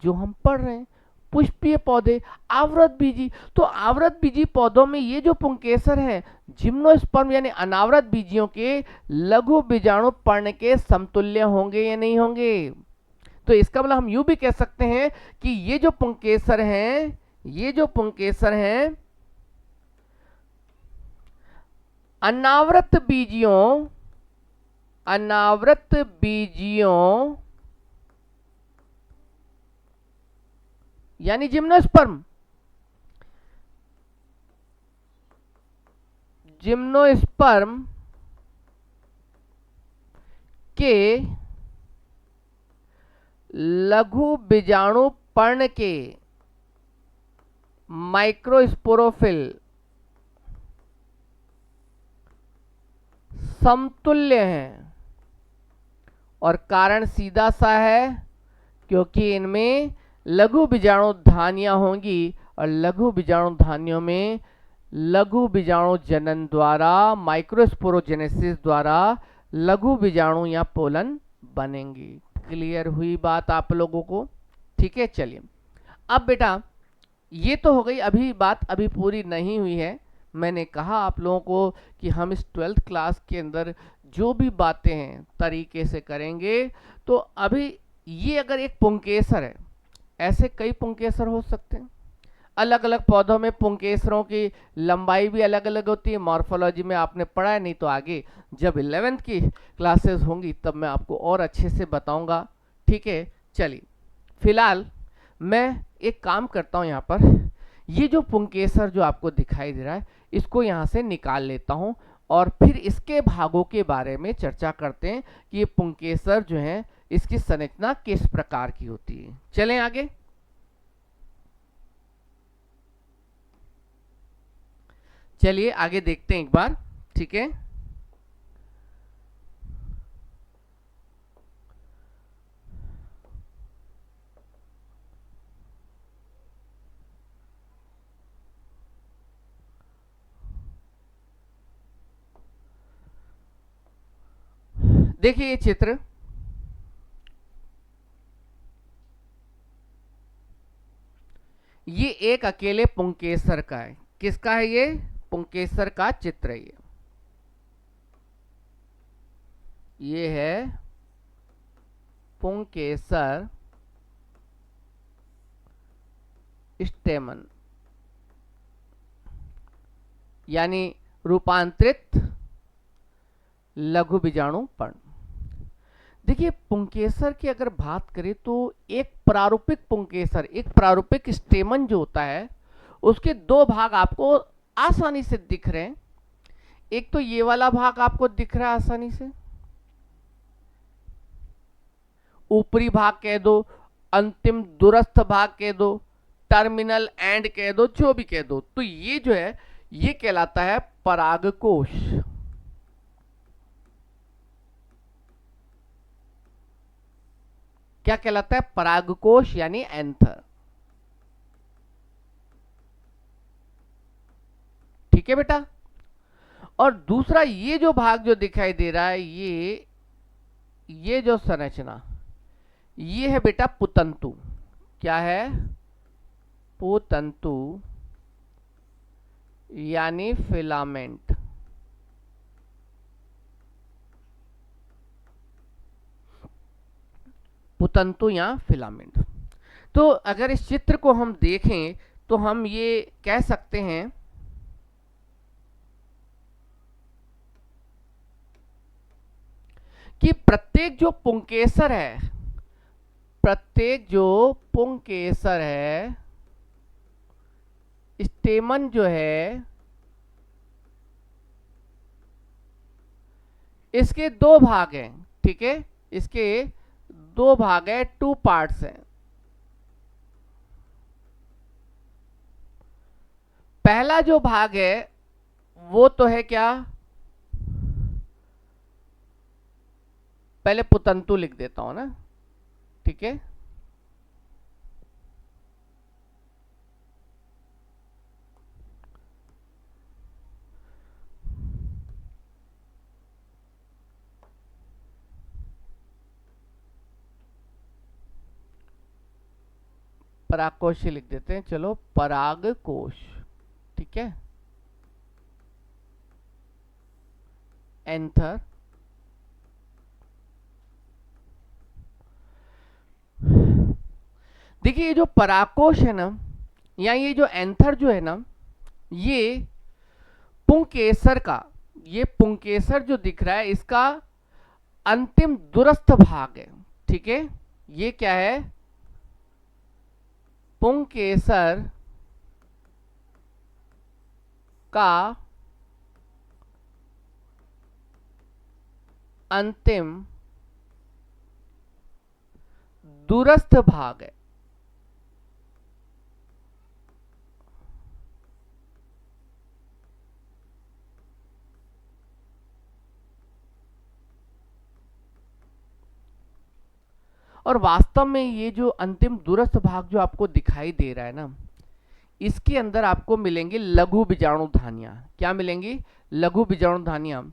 जो हम पढ़ रहे हैं, पुष्पीय पौधे, आवृत बीजी। तो आवृत बीजी पौधों में ये जो पुंकेसर है, जिम्नोस्पर्म यानी अनावृत बीजियों के लघु बीजाणु पर्ण के समतुल्य होंगे या नहीं होंगे? तो इसका मतलब हम यूं भी कह सकते हैं कि ये जो पुंकेसर हैं, ये जो पुंकेसर हैं, अनावृत बीजियों यानी जिम्नोस्पर्म के लघु बीजाणु पर्ण के माइक्रोस्पोरोफिल समतुल्य हैं। और कारण सीधा सा है, क्योंकि इनमें लघु बीजाणु धानियां होंगी, और लघु बीजाणु धानियों में लघु बीजाणु जनन द्वारा, माइक्रोस्पोरोजेनेसिस द्वारा लघु बीजाणु या पोलन बनेंगी। क्लियर हुई बात आप लोगों को? ठीक है, चलिए अब बेटा ये तो हो गई, अभी बात अभी पूरी नहीं हुई है। मैंने कहा आप लोगों को कि हम इस 12th क्लास के अंदर जो भी बातें हैं तरीके से करेंगे। तो अभी ये अगर एक पुंकेसर है, ऐसे कई पुंकेसर हो सकते हैं। अलग अलग पौधों में पुंकेसरों की लंबाई भी अलग अलग होती है। मॉर्फोलॉजी में आपने पढ़ा है, नहीं तो आगे जब 11th की क्लासेस होंगी तब मैं आपको और अच्छे से बताऊंगा। ठीक है, चलिए फिलहाल मैं एक काम करता हूं, यहाँ पर ये जो पुंकेसर जो आपको दिखाई दे रहा है, इसको यहाँ से निकाल लेता हूं, और फिर इसके भागों के बारे में चर्चा करते हैं कि ये पुंकेसर जो है इसकी संरचना किस प्रकार की होती है। चलें आगे। चलिए आगे देखते हैं एक बार। ठीक है, देखिए ये चित्र, ये एक अकेले पुंकेसर का है। किसका है ये? पुंकेसर का चित्र है ये है पुंकेसर स्टेमन यानी रूपांतरित लघु बीजाणु पर्ण। देखिए पुंकेसर की अगर बात करें तो एक प्रारूपिक पुंकेसर, एक प्रारूपिक स्टेमन जो होता है, उसके दो भाग आपको आसानी से दिख रहे हैं। एक तो ये वाला भाग आपको दिख रहा है आसानी से, ऊपरी भाग कह दो, अंतिम दूरस्थ भाग कह दो, टर्मिनल एंड कह दो, जो भी कह दो। तो ये जो है ये कहलाता है परागकोश। क्या कहलाता है? परागकोश यानी एंथर। ठीक है बेटा। और दूसरा ये जो भाग जो दिखाई दे रहा है, ये जो संरचना, ये है बेटा पुतंतु। क्या है? पुतंतु यानी फिलामेंट। पुतंतु या फिलामेंट। तो अगर इस चित्र को हम देखें तो हम ये कह सकते हैं कि प्रत्येक जो पुंकेसर है, प्रत्येक जो पुंकेसर है, स्टेमन जो है, इसके दो भाग हैं। ठीक है, इसके दो भाग है, 2 पार्ट्स हैं। पहला जो भाग है वो तो है क्या, पहले पुतंतु लिख देता हूं ना। ठीक है, परागकोश लिख देते हैं, चलो परागकोश। ठीक है, एंथर, देखिए ये जो परागकोश है ना, या ये जो एंथर जो है ना, ये पुंकेसर का, ये पुंकेसर जो दिख रहा है इसका अंतिम दूरस्थ भाग है। ठीक है, ये क्या है, पुंकेसर का अंतिम दूरस्थ भाग है। और वास्तव में ये जो अंतिम दूरस्थ भाग जो आपको दिखाई दे रहा है ना, इसके अंदर आपको मिलेंगे लघु बीजाणुधानियां। क्या मिलेंगी, लघु बीजाणुधानियां।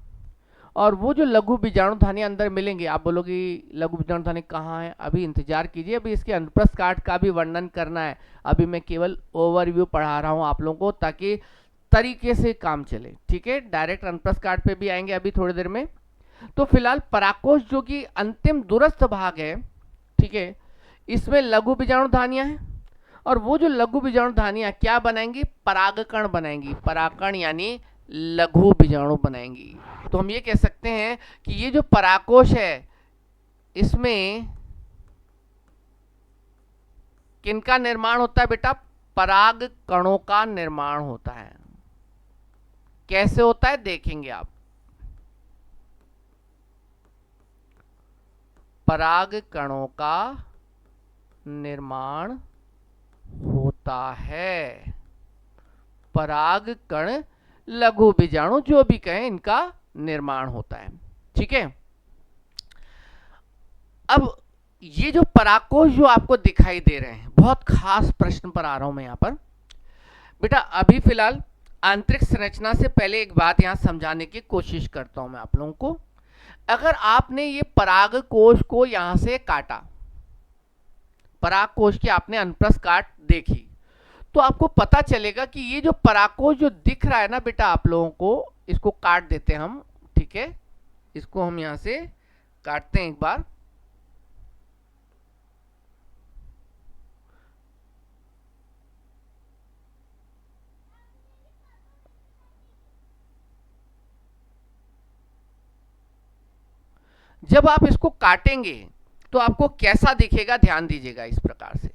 और वो जो लघु बीजाणुधानियां अंदर मिलेंगे, आप बोलोगे लघु बीजाणुधानी कहाँ है, अभी इंतजार कीजिए, अभी इसके अनुप्रस्थ काट का भी वर्णन करना है। अभी मैं केवल ओवरव्यू पढ़ा रहा हूँ आप लोगों को ताकि तरीके से काम चले। ठीक है, डायरेक्ट अनुप्रस्थ काट पे भी आएंगे अभी थोड़ी देर में। तो फिलहाल परागकोश जो कि अंतिम दूरस्थ भाग है, ठीक है, इसमें लघु बीजाणुधानियां हैं। और वो जो लघु बीजाणुधानियां क्या बनाएंगी, परागकण बनाएंगी। परागकण यानी लघु बीजाणु बनाएंगी। तो हम ये कह सकते हैं कि ये जो परागकोश है इसमें किनका निर्माण होता है बेटा, पराग कणों का निर्माण होता है। कैसे होता है देखेंगे आप। पराग कणों का निर्माण होता है। पराग कण, लघु बीजाणु, जो भी कहें, इनका निर्माण होता है। ठीक है, अब ये जो परागकोश जो आपको दिखाई दे रहे हैं, बहुत खास प्रश्न पर आ रहा हूं मैं यहां पर बेटा। अभी फिलहाल आंतरिक संरचना से पहले एक बात यहां समझाने की कोशिश करता हूं मैं आप लोगों को। अगर आपने ये परागकोश को यहां से काटा, परागकोश की आपने अनुप्रस्थ काट देखी, तो आपको पता चलेगा कि ये जो परागकोश जो दिख रहा है ना बेटा आप लोगों को, इसको काट देते हैं हम। ठीक है, इसको हम यहां से काटते हैं एक बार। जब आप इसको काटेंगे तो आपको कैसा दिखेगा, ध्यान दीजिएगा इस प्रकार से।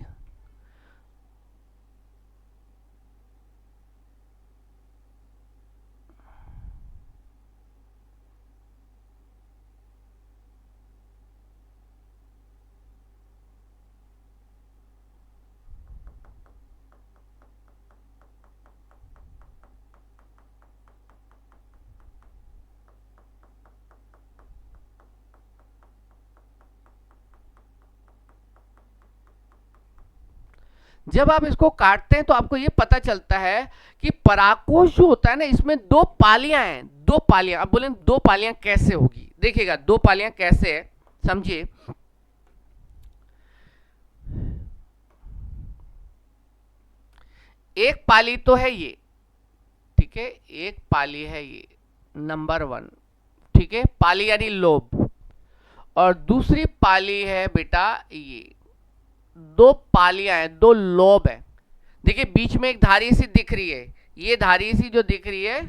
जब आप इसको काटते हैं तो आपको यह पता चलता है कि परागकोश जो होता है ना, इसमें दो पालियां हैं। दो पालियां, अब बोले दो पालियां कैसे होगी, देखिएगा दो पालियां कैसे है, समझिए। एक पाली तो है ये, ठीक है, एक पाली है ये, नंबर 1, ठीक है, पाली यानी लोब। और दूसरी पाली है बेटा ये, दो पालियां हैं, दो लोब है। देखिए बीच में एक धारी सी दिख रही है, ये धारी सी जो दिख रही है,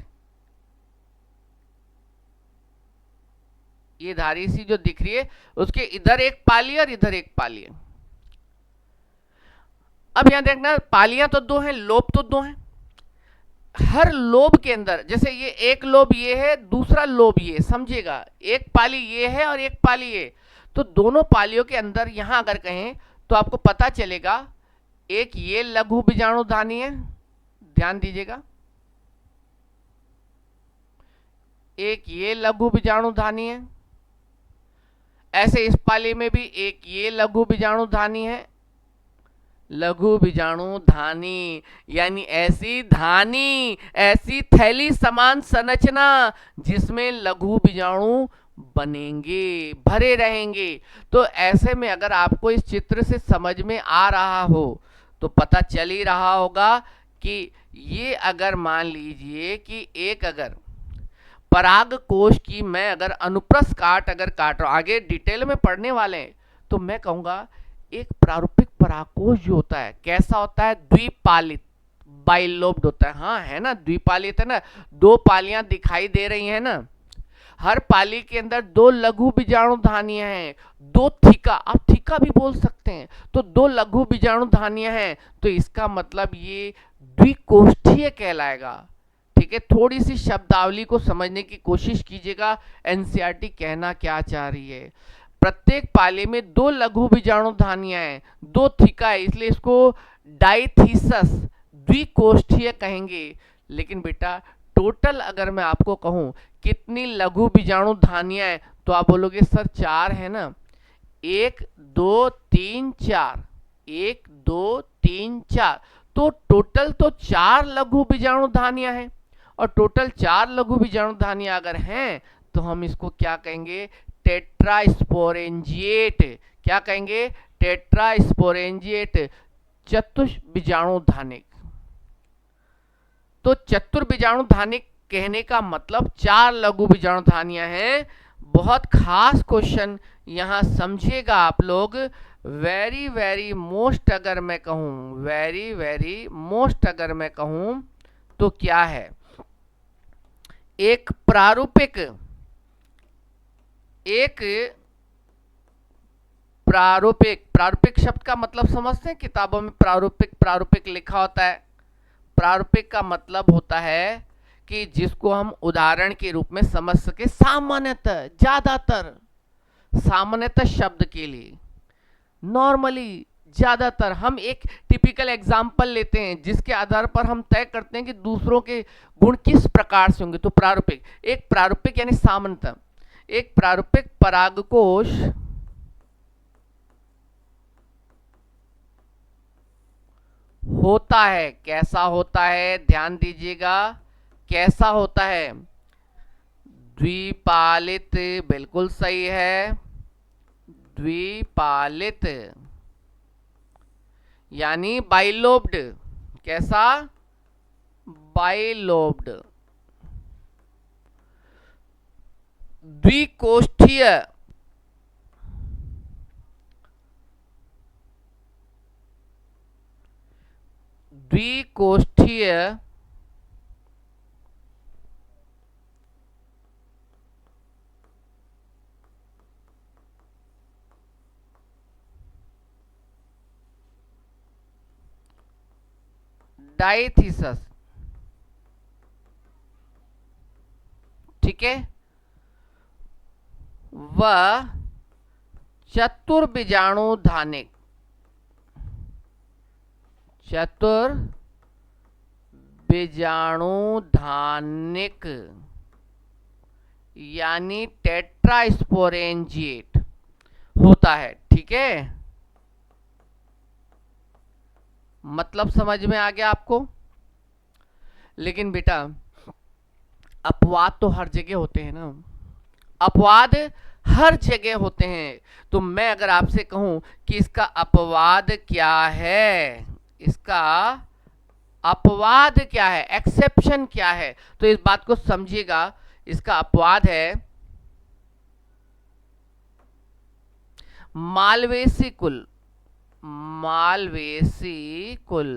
ये धारी सी जो दिख रही है, उसके इधर एक पाली और इधर एक पाली है। अब यहां देखना, पालियां तो दो हैं, लोब तो दो हैं। हर लोब के अंदर, जैसे ये एक लोब ये है, दूसरा लोब ये, समझिएगा, एक पाली ये है और एक पाली ये, तो दोनों पालियों के अंदर यहां अगर कहें तो आपको पता चलेगा, एक ये लघु बीजाणु धानी है, ध्यान दीजिएगा, एक ये लघु बीजाणु धानी है, ऐसे इस पाली में भी एक ये लघु बीजाणु धानी है, लघु बीजाणु धानी यानी ऐसी धानी, ऐसी थैली समान संरचना जिसमें लघु बीजाणु बनेंगे, भरे रहेंगे। तो ऐसे में अगर आपको इस चित्र से समझ में आ रहा हो तो पता चल ही रहा होगा कि ये अगर मान लीजिए कि एक अगर पराग कोश की मैं अगर अनुप्रस्थ काट अगर काट रहा हूं, आगे डिटेल में पढ़ने वाले हैं, तो मैं कहूंगा एक प्रारूपिक परागकोश जो होता है कैसा होता है, द्विपालित, बाइलोब्ड होता है। हाँ है ना, द्विपालित है ना, दो पालियां दिखाई दे रही हैं ना, हर पाली के अंदर दो लघु बीजाणु धानियां हैं, दो थीका, आप थीका भी बोल सकते हैं, तो दो लघु बीजाणु धानियां हैं, तो इसका मतलब ये द्विकोष्ठीय कहलाएगा। ठीक है, थोड़ी सी शब्दावली को समझने की कोशिश कीजिएगा, एनसीईआरटी कहना क्या चाह रही है। प्रत्येक पाली में दो लघु बीजाणु धानियां हैं, दो थीका है, इसलिए इसको डाइथीसस, द्विकोष्ठीय कहेंगे। लेकिन बेटा टोटल अगर मैं आपको कहूं कितनी लघु बीजाणु धानियां हैं, तो आप बोलोगे सर 4 है ना, 1 2 3 4, 1 2 3 4, तो टोटल तो 4 लघु बीजाणु धानियां हैं। और टोटल 4 लघु बीजाणु धानियां अगर हैं तो हम इसको क्या कहेंगे, टेट्रास्पोरेंजिएट। क्या कहेंगे, टेट्रास्पोरेंजिएट, चतुर्बीजाणु धानिक। तो चतुर्बीजाणु धानिक कहने का मतलब 4 लघु बीजाणु धानियां हैं। बहुत खास क्वेश्चन यहां समझिएगा आप लोग, वेरी वेरी मोस्ट अगर मैं कहूं, वेरी वेरी मोस्ट अगर मैं कहूं तो क्या है, एक प्रारूपिक, एक प्रारूपिक, प्रारूपिक शब्द का मतलब समझते हैं, किताबों में प्रारूपिक प्रारूपिक लिखा होता है। प्रारूपिक का मतलब होता है कि जिसको हम उदाहरण के रूप में समझ सके, सामान्यतः, ज्यादातर, सामान्यतः शब्द के लिए, नॉर्मली, ज्यादातर, हम एक टिपिकल एग्जाम्पल लेते हैं जिसके आधार पर हम तय करते हैं कि दूसरों के गुण किस प्रकार से होंगे। तो प्रारूपिक, एक प्रारूपिक यानी सामान्यतः, एक प्रारूपिक परागकोश होता है, कैसा होता है, ध्यान दीजिएगा, कैसा होता है, द्विपालित, बिल्कुल सही है, द्विपालित यानी बाइलोब्ड, कैसा, बाइलोब्ड, द्विकोष्ठीय, द्विकोष्ठीय डाइथीसस, ठीक है, वह चतुर्बीजाणु धानिक, चतुर्बीजाणु धानिक यानी टेट्रास्पोरेंजिएट होता है। ठीक है, मतलब समझ में आ गया आपको। लेकिन बेटा अपवाद तो हर जगह होते हैं ना, अपवाद हर जगह होते हैं। तो मैं अगर आपसे कहूं कि इसका अपवाद क्या है, इसका अपवाद क्या है, एक्सेप्शन क्या है, तो इस बात को समझिएगा। इसका अपवाद है मालवेसी कुल। मालवेसी कुल,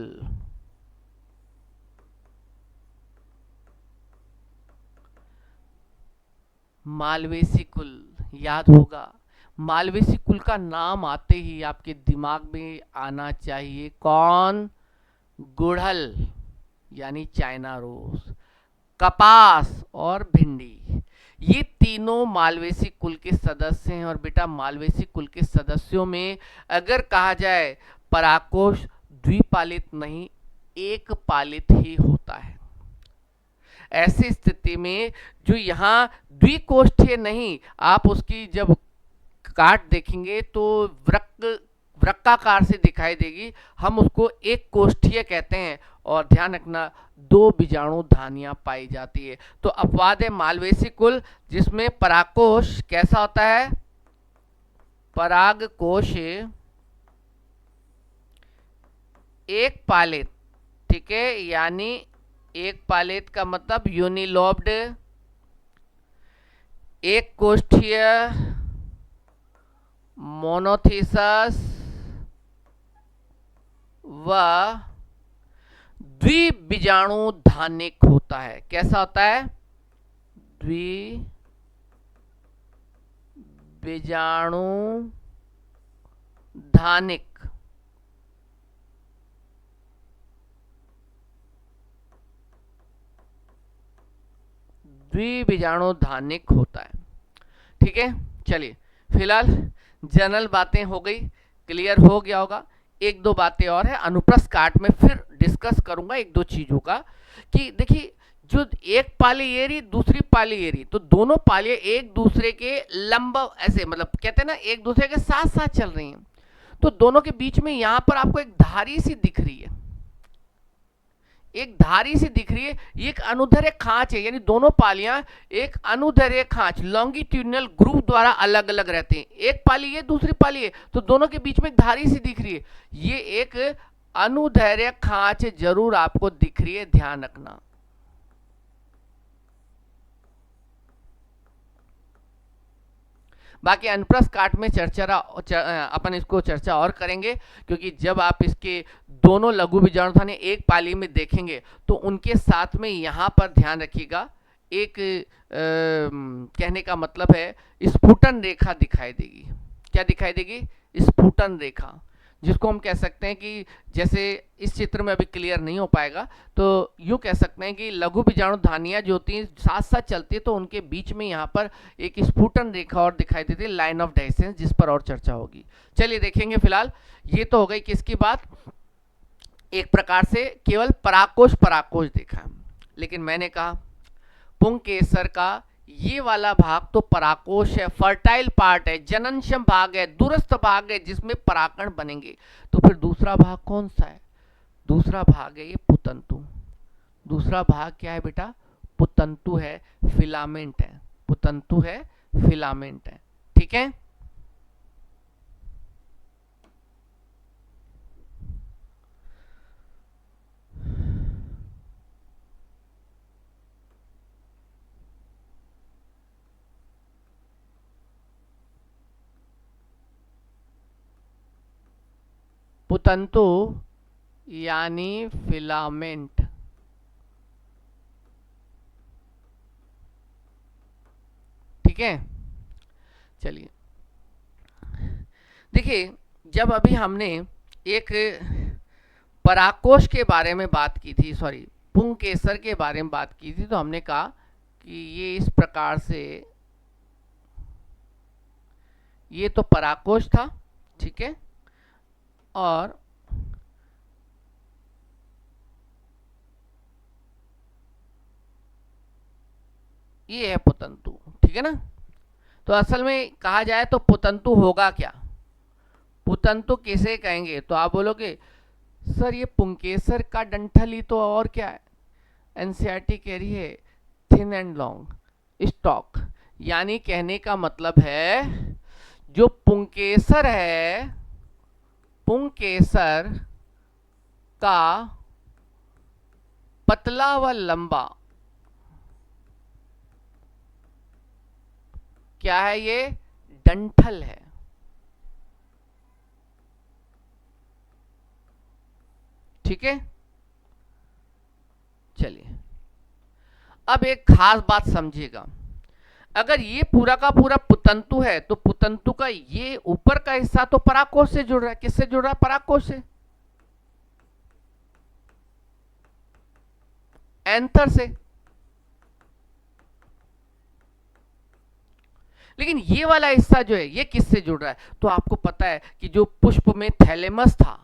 मालवेसी कुल याद होगा। मालवेसी कुल का नाम आते ही आपके दिमाग में आना चाहिए कौन? गुड़हल यानी चाइना रोज, कपास और भिंडी। ये तीनों मालवेसी कुल के सदस्य हैं। और बेटा मालवेसी कुल के सदस्यों में अगर कहा जाए परागकोश द्विपालित नहीं, एक पालित ही होता है। ऐसी स्थिति में जो यहाँ द्विकोष्ठीय नहीं, आप उसकी जब काट देखेंगे तो वृक्काकार से दिखाई देगी, हम उसको एक कोष्ठीय कहते हैं। और ध्यान रखना, दो बीजाणु धानियां पाई जाती है। तो अपवाद है मालवेसी कुल, जिसमें परागकोश कैसा होता है? परागकोश एक पालित, ठीक है, यानी एक पालित का मतलब यूनिलोब्ड, एक कोष्ठीय, मोनोथीसस व द्विबीजाणु धानिक होता है। कैसा होता है? द्विबीजाणु धानिक। द्विबीजाणु धानिक होता है। ठीक है, चलिए फिलहाल जनरल बातें हो गई, क्लियर हो गया होगा। एक दो बातें और है, अनुप्रस्थ काट में फिर डिस्कस करूंगा एक दो चीजों का। कि देखिए, जो एक पाली एरी दूसरी पाली एरी, तो दोनों पालियां एक दूसरे के लंब, ऐसे मतलब कहते हैं ना, एक दूसरे के साथ साथ चल रही हैं। तो दोनों के बीच में यहां पर आपको एक धारी सी दिख रही है, एक धारी सी दिख रही है, ये एक अनुदैर्ध्य खांच है। यानी दोनों पालियां एक अनुदैर्ध्य खांच, लॉन्गिट्यूडिनल ग्रुप द्वारा अलग अलग रहते हैं। एक पाली है दूसरी पाली है, तो दोनों के बीच में एक धारी सी दिख रही है, ये एक अनुदैर्ध्य खांच जरूर आपको दिख रही है, ध्यान रखना। बाकी अनुप्रस्थ काट में अपन इसको चर्चा और करेंगे, क्योंकि जब आप इसके दोनों लघु बीजाणु धानी एक पाली में देखेंगे तो उनके साथ में यहां पर ध्यान रखिएगा, एक कहने का मतलब है स्फुटन रेखा दिखाई देगी। क्या दिखाई देगी? स्फुटन रेखा, जिसको हम कह सकते हैं कि जैसे इस चित्र में अभी क्लियर नहीं हो पाएगा, तो यूं कह सकते हैं कि लघु बीजाणु धानियां जो होती हैं साथ साथ चलती है, तो उनके बीच में यहाँ पर एक स्फुटन रेखा और दिखाई देती है, लाइन ऑफ डाइसेंस, जिस पर और चर्चा होगी। चलिए देखेंगे। फिलहाल ये तो हो गई किसकी बात? एक प्रकार से केवल परागकोश परागकोश देखा, लेकिन मैंने कहा पुंकेसर का ये वाला भाग तो परागकोश है, फर्टाइल पार्ट है, जननक्षम भाग है, दूरस्थ भाग है, जिसमें परागकण बनेंगे। तो फिर दूसरा भाग कौन सा है? दूसरा भाग है ये पुतंतु। दूसरा भाग क्या है बेटा? पुतंतु है, फिलामेंट है। पुतंतु है, फिलामेंट है। ठीक है, पुतंतु यानी फिलामेंट। ठीक है, चलिए देखिए, जब अभी हमने एक परागकोश के बारे में बात की थी, सॉरी पुंकेसर के बारे में बात की थी, तो हमने कहा कि ये इस प्रकार से, ये तो परागकोश था, ठीक है, और ये है पुतंतु। ठीक है ना? तो असल में कहा जाए तो पुतंतु होगा क्या? पुतंतु किसे कहेंगे? तो आप बोलोगे सर ये पुंकेसर का डंठल ही तो, और क्या है? एनसीईआरटी कह रही है थिन एंड लॉन्ग स्टॉक, यानी कहने का मतलब है जो पुंकेसर है, पुंकेसर का पतला व लंबा, क्या है ये? डंठल है। ठीक है, चलिए अब एक खास बात समझिएगा। अगर ये पूरा का पूरा पुतंतु है तो पुतंतु का ये ऊपर का हिस्सा तो परागकोश से जुड़ रहा है। किससे जुड़ रहा है? परागकोश से, एंथर से। लेकिन ये वाला हिस्सा जो है ये किससे जुड़ रहा है? तो आपको पता है कि जो पुष्प में थैलेमस था,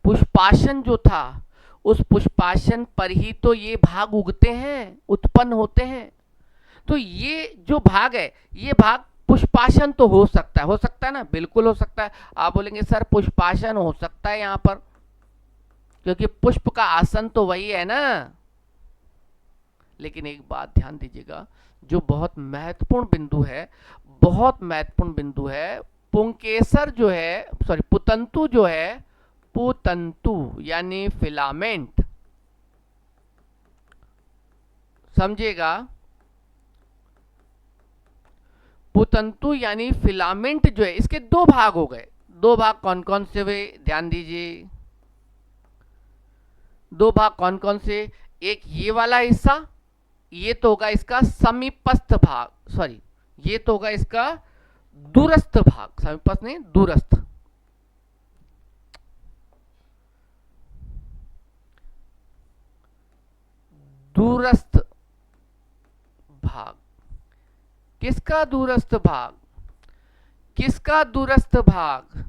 पुष्पाशन जो था, उस पुष्पाशन पर ही तो ये भाग उगते हैं, उत्पन्न होते हैं। तो ये जो भाग है, ये भाग पुष्पाशन तो हो सकता है। हो सकता है ना? बिल्कुल हो सकता है। आप बोलेंगे सर पुष्पाशन हो सकता है यहां पर, क्योंकि पुष्प का आसन तो वही है ना। लेकिन एक बात ध्यान दीजिएगा, जो बहुत महत्वपूर्ण बिंदु है, बहुत महत्वपूर्ण बिंदु है, पुंकेसर जो है, सॉरी पुतंतु जो है, पुतंतु यानी फिलामेंट, समझिएगा, पुतंतु यानी फिलामेंट जो है, इसके दो भाग हो गए। दो भाग कौन कौन से हुए? ध्यान दीजिए, दो भाग कौन कौन से? एक ये वाला हिस्सा, ये तो होगा इसका समीपस्थ भाग, सॉरी ये तो होगा इसका दूरस्थ भाग, समीपस्थ नहीं, दूरस्थ। दूरस्थ भाग, किसका दूरस्थ भाग? किसका दूरस्थ भाग?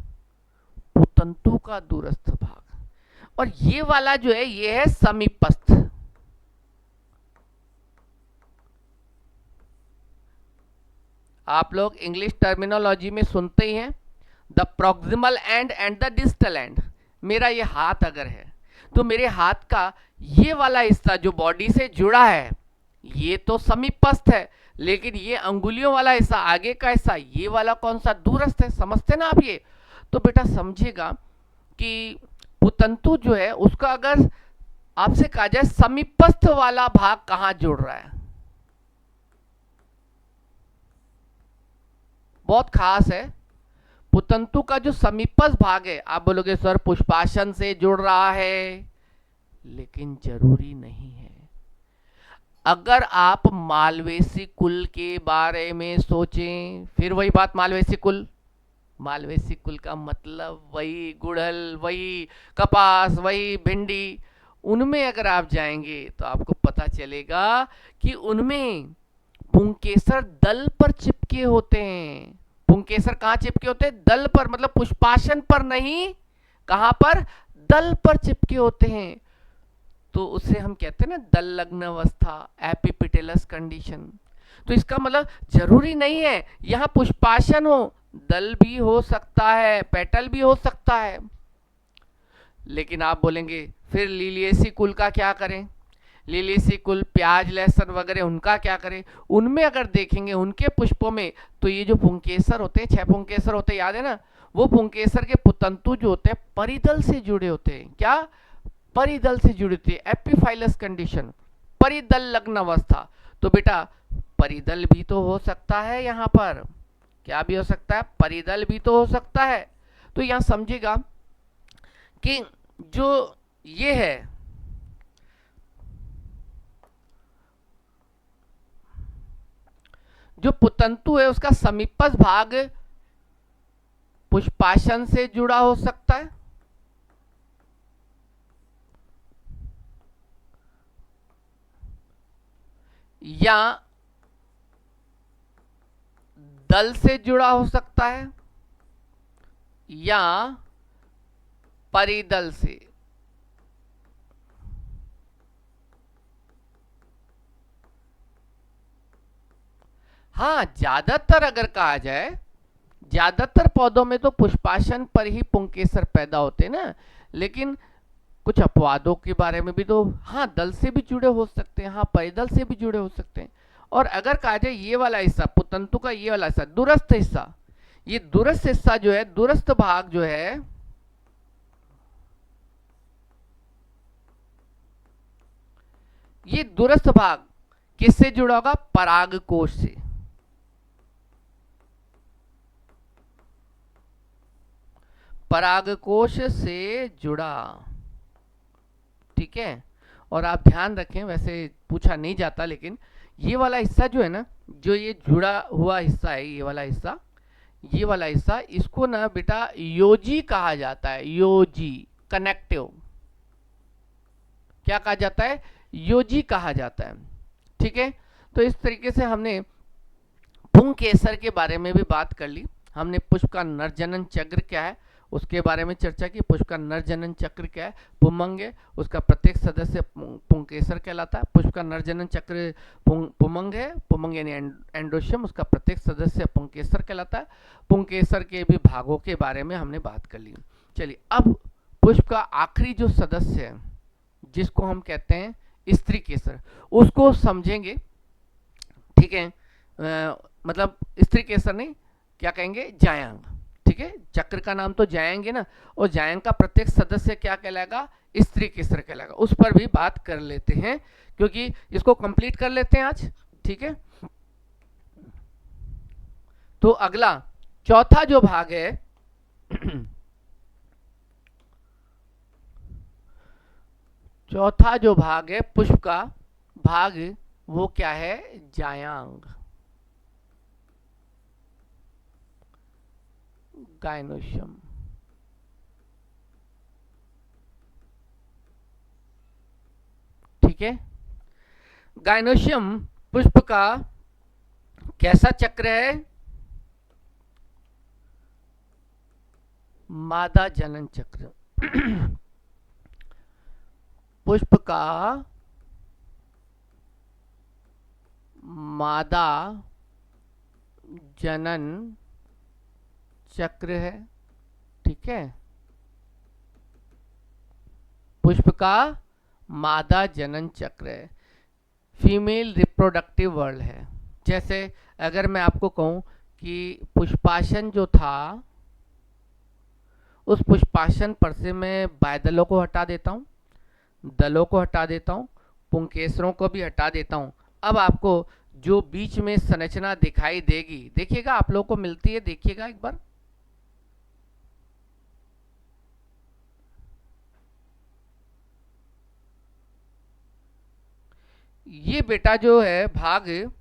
पुतंतु का दूरस्थ भाग। और ये वाला जो है ये है समीपस्थ। आप लोग इंग्लिश टर्मिनोलॉजी में सुनते ही हैं, the proximal and and the distal end. मेरा ये हाथ अगर है तो मेरे हाथ का ये वाला हिस्सा जो बॉडी से जुड़ा है ये तो समीपस्थ है, लेकिन ये अंगुलियों वाला हिस्सा, आगे का हिस्सा, ये वाला कौन सा? दूरस्थ है। समझते ना आप ये? तो बेटा समझिएगा कि पुतंतु जो है उसका अगर आपसे कहा जाए समीपस्थ वाला भाग कहां जुड़ रहा है, बहुत खास है। पुतंतु का जो समीपस्थ भाग है, आप बोलोगे सर पुष्पाशन से जुड़ रहा है, लेकिन जरूरी नहीं है। अगर आप मालवेसी कुल के बारे में सोचें, फिर वही बात, मालवेसी कुल, मालवेसी कुल का मतलब वही गुड़हल, वही कपास, वही भिंडी, उनमें अगर आप जाएंगे तो आपको पता चलेगा कि उनमें पुंकेसर दल पर चिपके होते हैं। पुंकेसर कहां चिपके होते हैं? दल पर, मतलब पुष्पाशन पर नहीं, कहां पर? दल पर चिपके होते हैं। तो उसे हम कहते हैं ना दल लग्न अवस्था, एपिपिटेलस कंडीशन। तो इसका मतलब जरूरी नहीं है यहां पुष्पाशन हो, दल भी हो सकता है, पेटल भी हो सकता है। लेकिन आप बोलेंगे फिर लिलिएसी कुल का क्या करें? लिलिएसी कुल, प्याज लहसुन वगैरह, उनका क्या करें? उनमें अगर देखेंगे उनके पुष्पों में तो ये जो पुंकेसर होते हैं, 6 पुंकेसर होते हैं, याद है ना? वो पुंकेसर के पुतंतु जो होते हैं परिदल से जुड़े होते हैं। क्या? परिदल से जुड़ी होती है, एपिफाइलस कंडीशन, परिदल लग्न अवस्था। तो बेटा परिदल भी तो हो सकता है यहां पर, क्या भी हो सकता है? परिदल भी तो हो सकता है। तो यहां समझिएगा कि जो ये है, जो पुतंतु है उसका समीपस्थ भाग पुष्पाशन से जुड़ा हो सकता है, या दल से जुड़ा हो सकता है, या परिदल से। हाँ, ज्यादातर अगर कहा जाए, ज्यादातर पौधों में तो पुष्पाशन पर ही पुंकेसर पैदा होते हैं ना, लेकिन कुछ अपवादों के बारे में भी तो, हाँ दल से भी जुड़े हो सकते हैं, हाँ परिदल से भी जुड़े हो सकते हैं। और अगर कहा जाए ये वाला हिस्सा, पुतंतु का ये वाला हिस्सा, दूरस्थ हिस्सा, ये दूरस्थ हिस्सा जो है, दूरस्थ भाग जो है, ये दूरस्थ भाग किससे जुड़ा होगा? परागकोश से। परागकोश से जुड़ा, ठीक है। और आप ध्यान रखें, वैसे पूछा नहीं जाता, लेकिन ये वाला हिस्सा जो है ना, जो ये जुड़ा हुआ हिस्सा है, ये वाला हिस्सा, ये वाला हिस्सा, इसको ना बेटा योजी कहा जाता है। योजी, कनेक्टिव, क्या कहा जाता है? योजी कहा जाता है, ठीक है। तो इस तरीके से हमने पुंकेसर के बारे में भी बात कर ली। हमने पुष्प का नरजनन चक्र क्या है उसके बारे में चर्चा की। पुष्प का नरजनन चक्र क्या है? पुमंग है, उसका प्रत्येक सदस्य पुंकेसर कहलाता है। पुष्प का नरजनन चक्र पुमंग है, पुमंग यानी एंडोशियम, उसका प्रत्येक सदस्य पुंकेसर कहलाता है। पुंकेसर के भी भागों के बारे में हमने बात कर ली। चलिए, अब पुष्प का आखिरी जो सदस्य है, जिसको हम कहते हैं स्त्री केसर, उसको समझेंगे, ठीक है। मतलब स्त्री केसर नहीं, क्या कहेंगे? जायांग, ठीक है। चक्र का नाम तो जायांग है ना, और जायांग का प्रत्येक सदस्य क्या कहलाएगा? स्त्री केसर कहलाएगा। उस पर भी बात कर लेते हैं, क्योंकि इसको कंप्लीट कर लेते हैं आज, ठीक है। तो अगला चौथा जो भाग है चौथा जो भाग है पुष्प का भाग, वो क्या है? जायांग, गायनोशियम, ठीक है। गायनोशियम पुष्प का कैसा चक्र है? मादा जनन चक्र। पुष्प का मादा जनन चक्र है, ठीक है। पुष्प का मादा जनन चक्र है, फीमेल रिप्रोडक्टिव वर्ल्ड है। जैसे अगर मैं आपको कहूं कि पुष्पासन जो था, उस पुष्पासन पर से मैं बायदलों को हटा देता हूं, दलों को हटा देता हूं, पुंकेसरों को भी हटा देता हूं। अब आपको जो बीच में संरचना दिखाई देगी, देखिएगा, आप लोगों को मिलती है, देखिएगा एक बार। ये बेटा जो है भाग,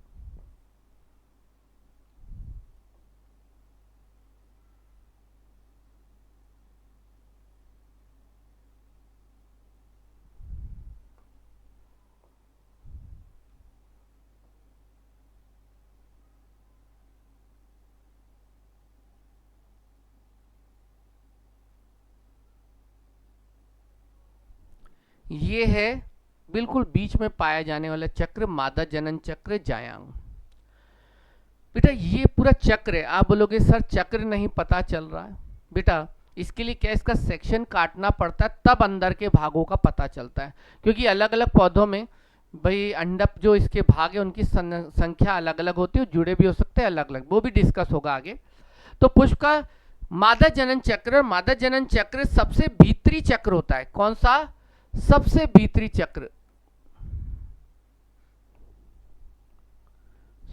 ये है बिल्कुल बीच में पाया जाने वाला चक्र, मादा जनन चक्र, जायांग। बेटा ये पूरा चक्र है। आप बोलोगे सर चक्र नहीं पता चल रहा है। बेटा इसके लिए क्या इसका सेक्शन काटना पड़ता है, तब अंदर के भागों का पता चलता है। क्योंकि अलग अलग पौधों में भाई अंडप जो इसके भाग है उनकी संख्या अलग अलग होती है, जुड़े भी हो सकते हैं अलग अलग, वो भी डिस्कस होगा आगे। तो पुष्प का मादा जनन चक्र, मादा जनन चक्र सबसे भीतरी चक्र होता है। कौन सा? सबसे भीतरी चक्र,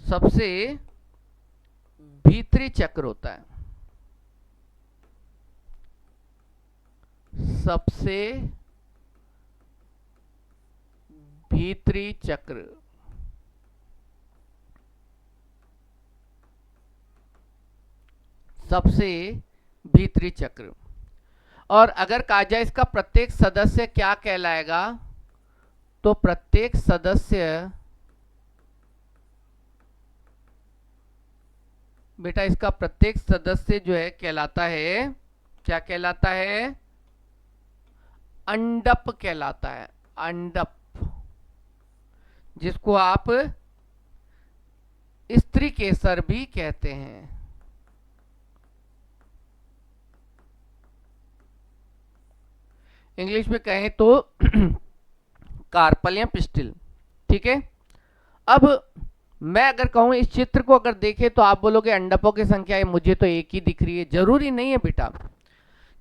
सबसे भीतरी चक्र होता है, सबसे भीतरी चक्र। सबसे भीतरी चक्र। और अगर कहा जाए इसका प्रत्येक सदस्य क्या कहलाएगा, तो प्रत्येक सदस्य बेटा, इसका प्रत्येक सदस्य जो है कहलाता है, क्या कहलाता है? अंडप कहलाता है। अंडप, जिसको आप स्त्री केसर भी कहते हैं। इंग्लिश में कहें तो कार्पल या पिस्टिल, ठीक है। अब मैं अगर कहूं इस चित्र को अगर देखें तो आप बोलोगे अंडपों की संख्या है, मुझे तो एक ही दिख रही है। जरूरी नहीं है बेटा,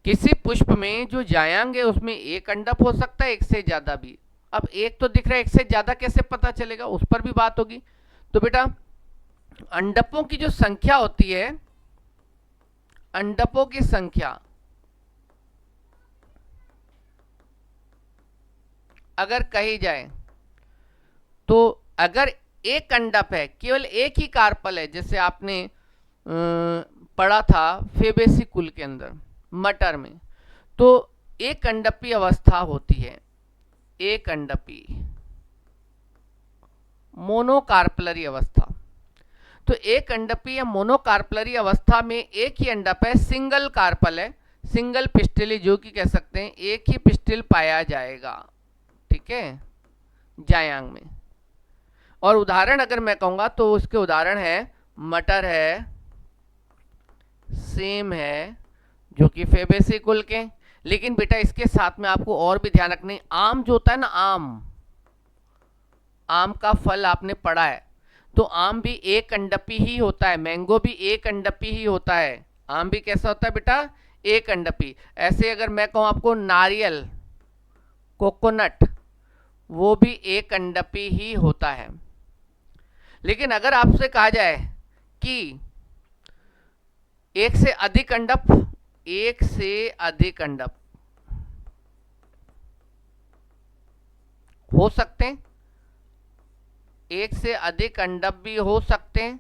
किसी पुष्प में जो जायांग है उसमें एक अंडप हो सकता है, एक से ज्यादा भी। अब एक तो दिख रहा है, एक से ज्यादा कैसे पता चलेगा, उस पर भी बात होगी। तो बेटा अंडकों की जो संख्या होती है, अंडकों की संख्या अगर कही जाए तो अगर एक अंडक है, केवल एक ही कार्पल है, जैसे आपने पढ़ा था फेबेसी कुल के अंदर मटर में, तो एक अंडपी अवस्था होती है, एक अंडपी मोनोकार्पलरी अवस्था। तो एक अंडपी या मोनोकार्पलरी अवस्था में एक ही अंडप है, सिंगल कार्पल है, सिंगल पिस्टिल, जो कि कह सकते हैं एक ही पिस्टिल पाया जाएगा, ठीक है, जायांग में। और उदाहरण अगर मैं कहूंगा तो उसके उदाहरण है मटर है, सेम है, जो कि फेबेसी कुल के। लेकिन बेटा इसके साथ में आपको और भी ध्यान रखना है, आम जो होता है ना, आम का फल आपने पढ़ा है, तो आम भी एक अंडपी ही होता है, मैंगो भी एक अंडपी ही होता है, आम भी कैसा होता है बेटा, एक अंडपी। ऐसे अगर मैं कहूं आपको नारियल, कोकोनट, वो भी एक अंडपी ही होता है। लेकिन अगर आपसे कहा जाए कि एक से अधिक अंडप, एक से अधिक अंडप हो सकते हैं, एक से अधिक अंडप भी हो सकते हैं।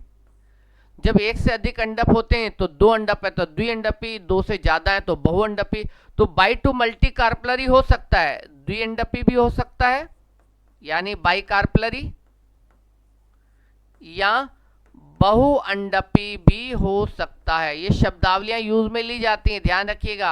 जब एक से अधिक अंडप होते हैं तो दो अंडप है तो द्विअंडपी, दो से ज्यादा है तो बहुअंडपी। तो बाई टू मल्टी कार्पलरी हो सकता है, द्विअंडपी भी हो सकता है यानी बाई कार्पलरी, या बहुअंडपी भी हो सकता है। ये शब्दावलियां यूज में ली जाती हैं, ध्यान रखिएगा।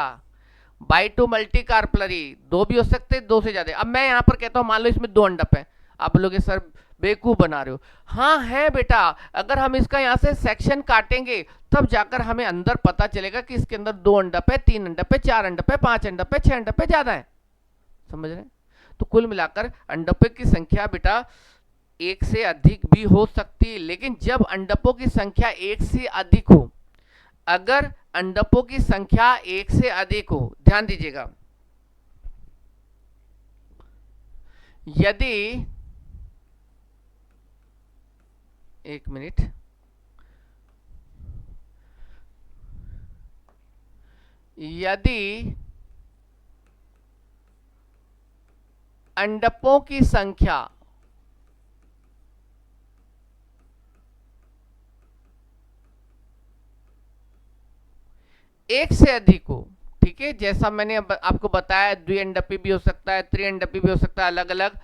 बाई टू मल्टी कार्पलरी, दो भी हो सकते हैं, दो से ज्यादा। अब मैं यहां पर कहता हूं मान लो इसमें दो अंडप है, आप लोग सर बेवकूफ बना रहे हो। हाँ है बेटा, अगर हम इसका यहां से सेक्शन काटेंगे तब जाकर हमें अंदर पता चलेगा कि इसके अंदर दो अंडप है, तीन अंडप है, चार अंडप है, पांच अंडप है, छह अंडप है, ज्यादा है। समझ रहे हैं? तो कुल मिलाकर अंडपों की संख्या बेटा एक से अधिक भी हो सकती है। लेकिन जब अंडपों की संख्या एक से अधिक हो, अगर अंडपों की संख्या एक से अधिक हो, ध्यान दीजिएगा, यदि, एक मिनट, यदि अंडपों की संख्या एक से अधिक हो, ठीक है, जैसा मैंने आपको बताया द्विअंडपी भी हो सकता है, त्रिअंडपी भी हो सकता है, अलग अलग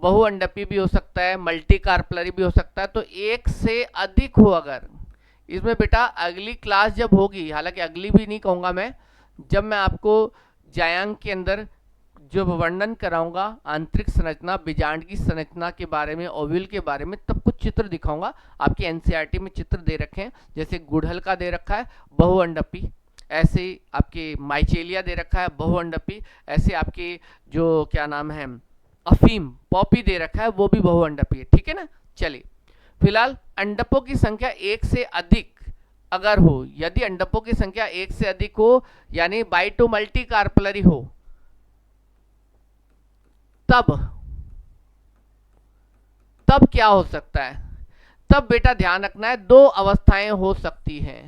बहुअंडपी भी हो सकता है, मल्टी कार्पलरी भी हो सकता है। तो एक से अधिक हो अगर, इसमें बेटा अगली क्लास जब होगी, हालांकि अगली भी नहीं कहूंगा मैं, जब मैं आपको जायांग के अंदर जो वर्णन कराऊंगा आंतरिक संरचना, बीजांड की संरचना के बारे में, ओव्यूल के बारे में, तब कुछ चित्र दिखाऊंगा। आपकी एनसीईआरटी में चित्र दे रखे हैं, जैसे गुड़हल का दे रखा है बहुअंडपी, ऐसे आपके माइचेलिया दे रखा है बहुअंडपी, ऐसे आपके जो क्या नाम है अफीम पॉपी दे रखा है, वो भी बहुअंडपी है, ठीक है ना। चलिए, फिलहाल अंडपों की संख्या एक से अधिक अगर हो, यदि अंडपों की संख्या एक से अधिक हो यानी बाई टू मल्टी कार्पलरी हो, तब तब क्या हो सकता है, तब बेटा ध्यान रखना है दो अवस्थाएं हो सकती हैं,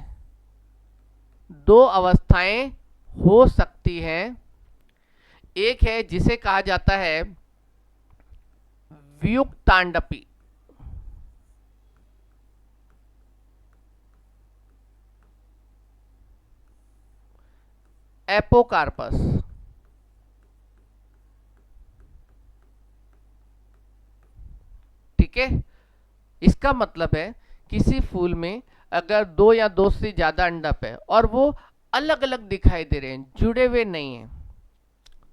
दो अवस्थाएं हो सकती हैं। एक है जिसे कहा जाता है वियुक्तांडपी, एपोकार्पस, ठीक है। इसका मतलब है किसी फूल में अगर दो या दो से ज्यादा अंडप है और वो अलग अलग दिखाई दे रहे हैं, जुड़े हुए नहीं है,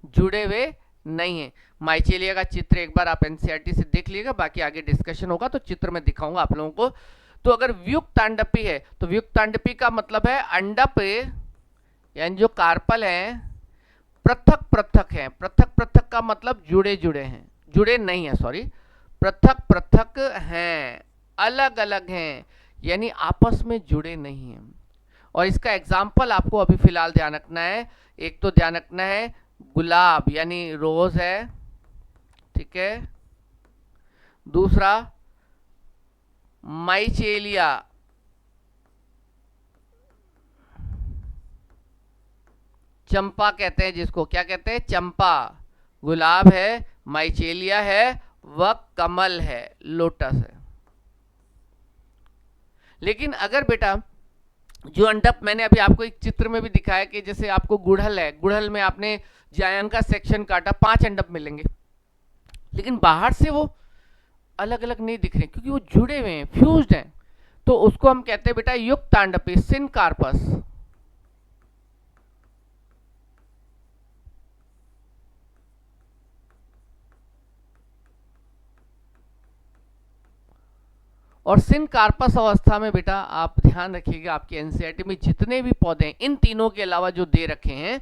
जुड़े हुए नहीं है। माइचेलिया का चित्र एक बार आप एनसीईआरटी से देख लीजिएगा, बाकी आगे डिस्कशन होगा तो चित्र में दिखाऊंगा आप लोगों को। तो अगर व्युक्तांडपी है तो व्युक्तांडपी का मतलब है अंडप यानी जो कार्पल हैं पृथक पृथक हैं, पृथक पृथक का मतलब जुड़े जुड़े हैं, जुड़े नहीं है, सॉरी, पृथक पृथक हैं, अलग अलग हैं, यानी आपस में जुड़े नहीं हैं। और इसका एग्जाम्पल आपको अभी फिलहाल ध्यान रखना है, एक तो ध्यान रखना है गुलाब यानी रोज है, ठीक है। दूसरा माइचेलिया, चंपा कहते हैं जिसको, क्या कहते हैं, चंपा। गुलाब है, माइचेलिया है, वह कमल है, लोटस है। लेकिन अगर बेटा जो अंडप मैंने अभी आपको एक चित्र में भी दिखाया कि जैसे आपको गुड़हल है, गुड़हल में आपने जायंग का सेक्शन काटा, 5 अंडप मिलेंगे, लेकिन बाहर से वो अलग अलग नहीं दिख रहे क्योंकि वो जुड़े हुए हैं, फ्यूज्ड हैं। तो उसको हम कहते हैं बेटा युक्त अंडपी, सिनकार्पस। और सिनकार्पस अवस्था में बेटा आप ध्यान रखिएगा, आपके एनसीईआरटी में जितने भी पौधे हैं, इन तीनों के अलावा जो दे रखे हैं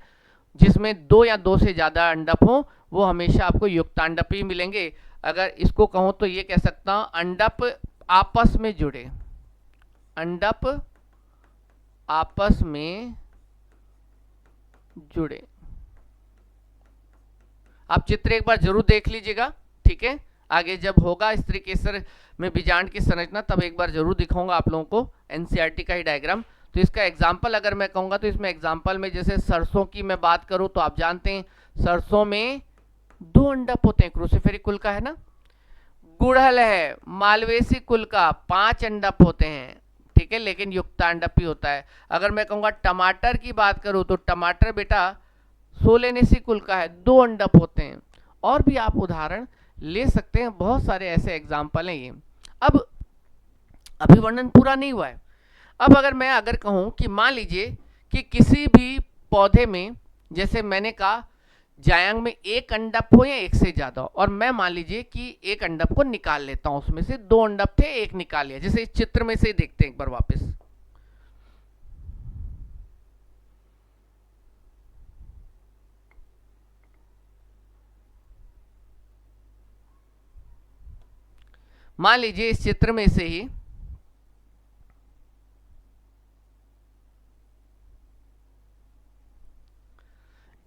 जिसमें 2 या 2 से ज्यादा अंडप हो, वो हमेशा आपको युक्तांडप ही मिलेंगे। अगर इसको कहूं तो ये कह सकता हूं अंडप आपस में जुड़े, अंडप आपस में जुड़े। आप चित्र एक बार जरूर देख लीजिएगा, ठीक है। आगे जब होगा स्त्री केसर में बीजांड की संरचना तब एक बार जरूर दिखाऊंगा आप लोगों को एनसीईआरटी का ही डायग्राम। तो इसका एग्जाम्पल अगर मैं कहूंगा तो इसमें एग्जाम्पल में जैसे सरसों की मैं बात करूं तो आप जानते हैं सरसों में 2 अंडप होते हैं, क्रूसिफेरी कुल का है ना। गुड़हल है, मालवेसी कुल का, 5 अंडप होते हैं, ठीक है, लेकिन युक्तांडप ही होता है। अगर मैं कहूंगा टमाटर की बात करूं तो टमाटर बेटा सोलेनेसी कुल का है, 2 अंडप होते हैं। और भी आप उदाहरण ले सकते हैं, बहुत सारे ऐसे एग्जाम्पल हैं ये। अब अभी वर्णन पूरा नहीं हुआ है। अब अगर कहूं कि मान लीजिए कि किसी भी पौधे में जैसे मैंने कहा जायांग में 1 अंडप हो या 1 से ज्यादा, और मैं मान लीजिए कि 1 अंडप को निकाल लेता हूं, उसमें से 2 अंडप थे, 1 निकाल लिया, जैसे इस चित्र में से देखते हैं एक बार वापस। मान लीजिए इस चित्र में से ही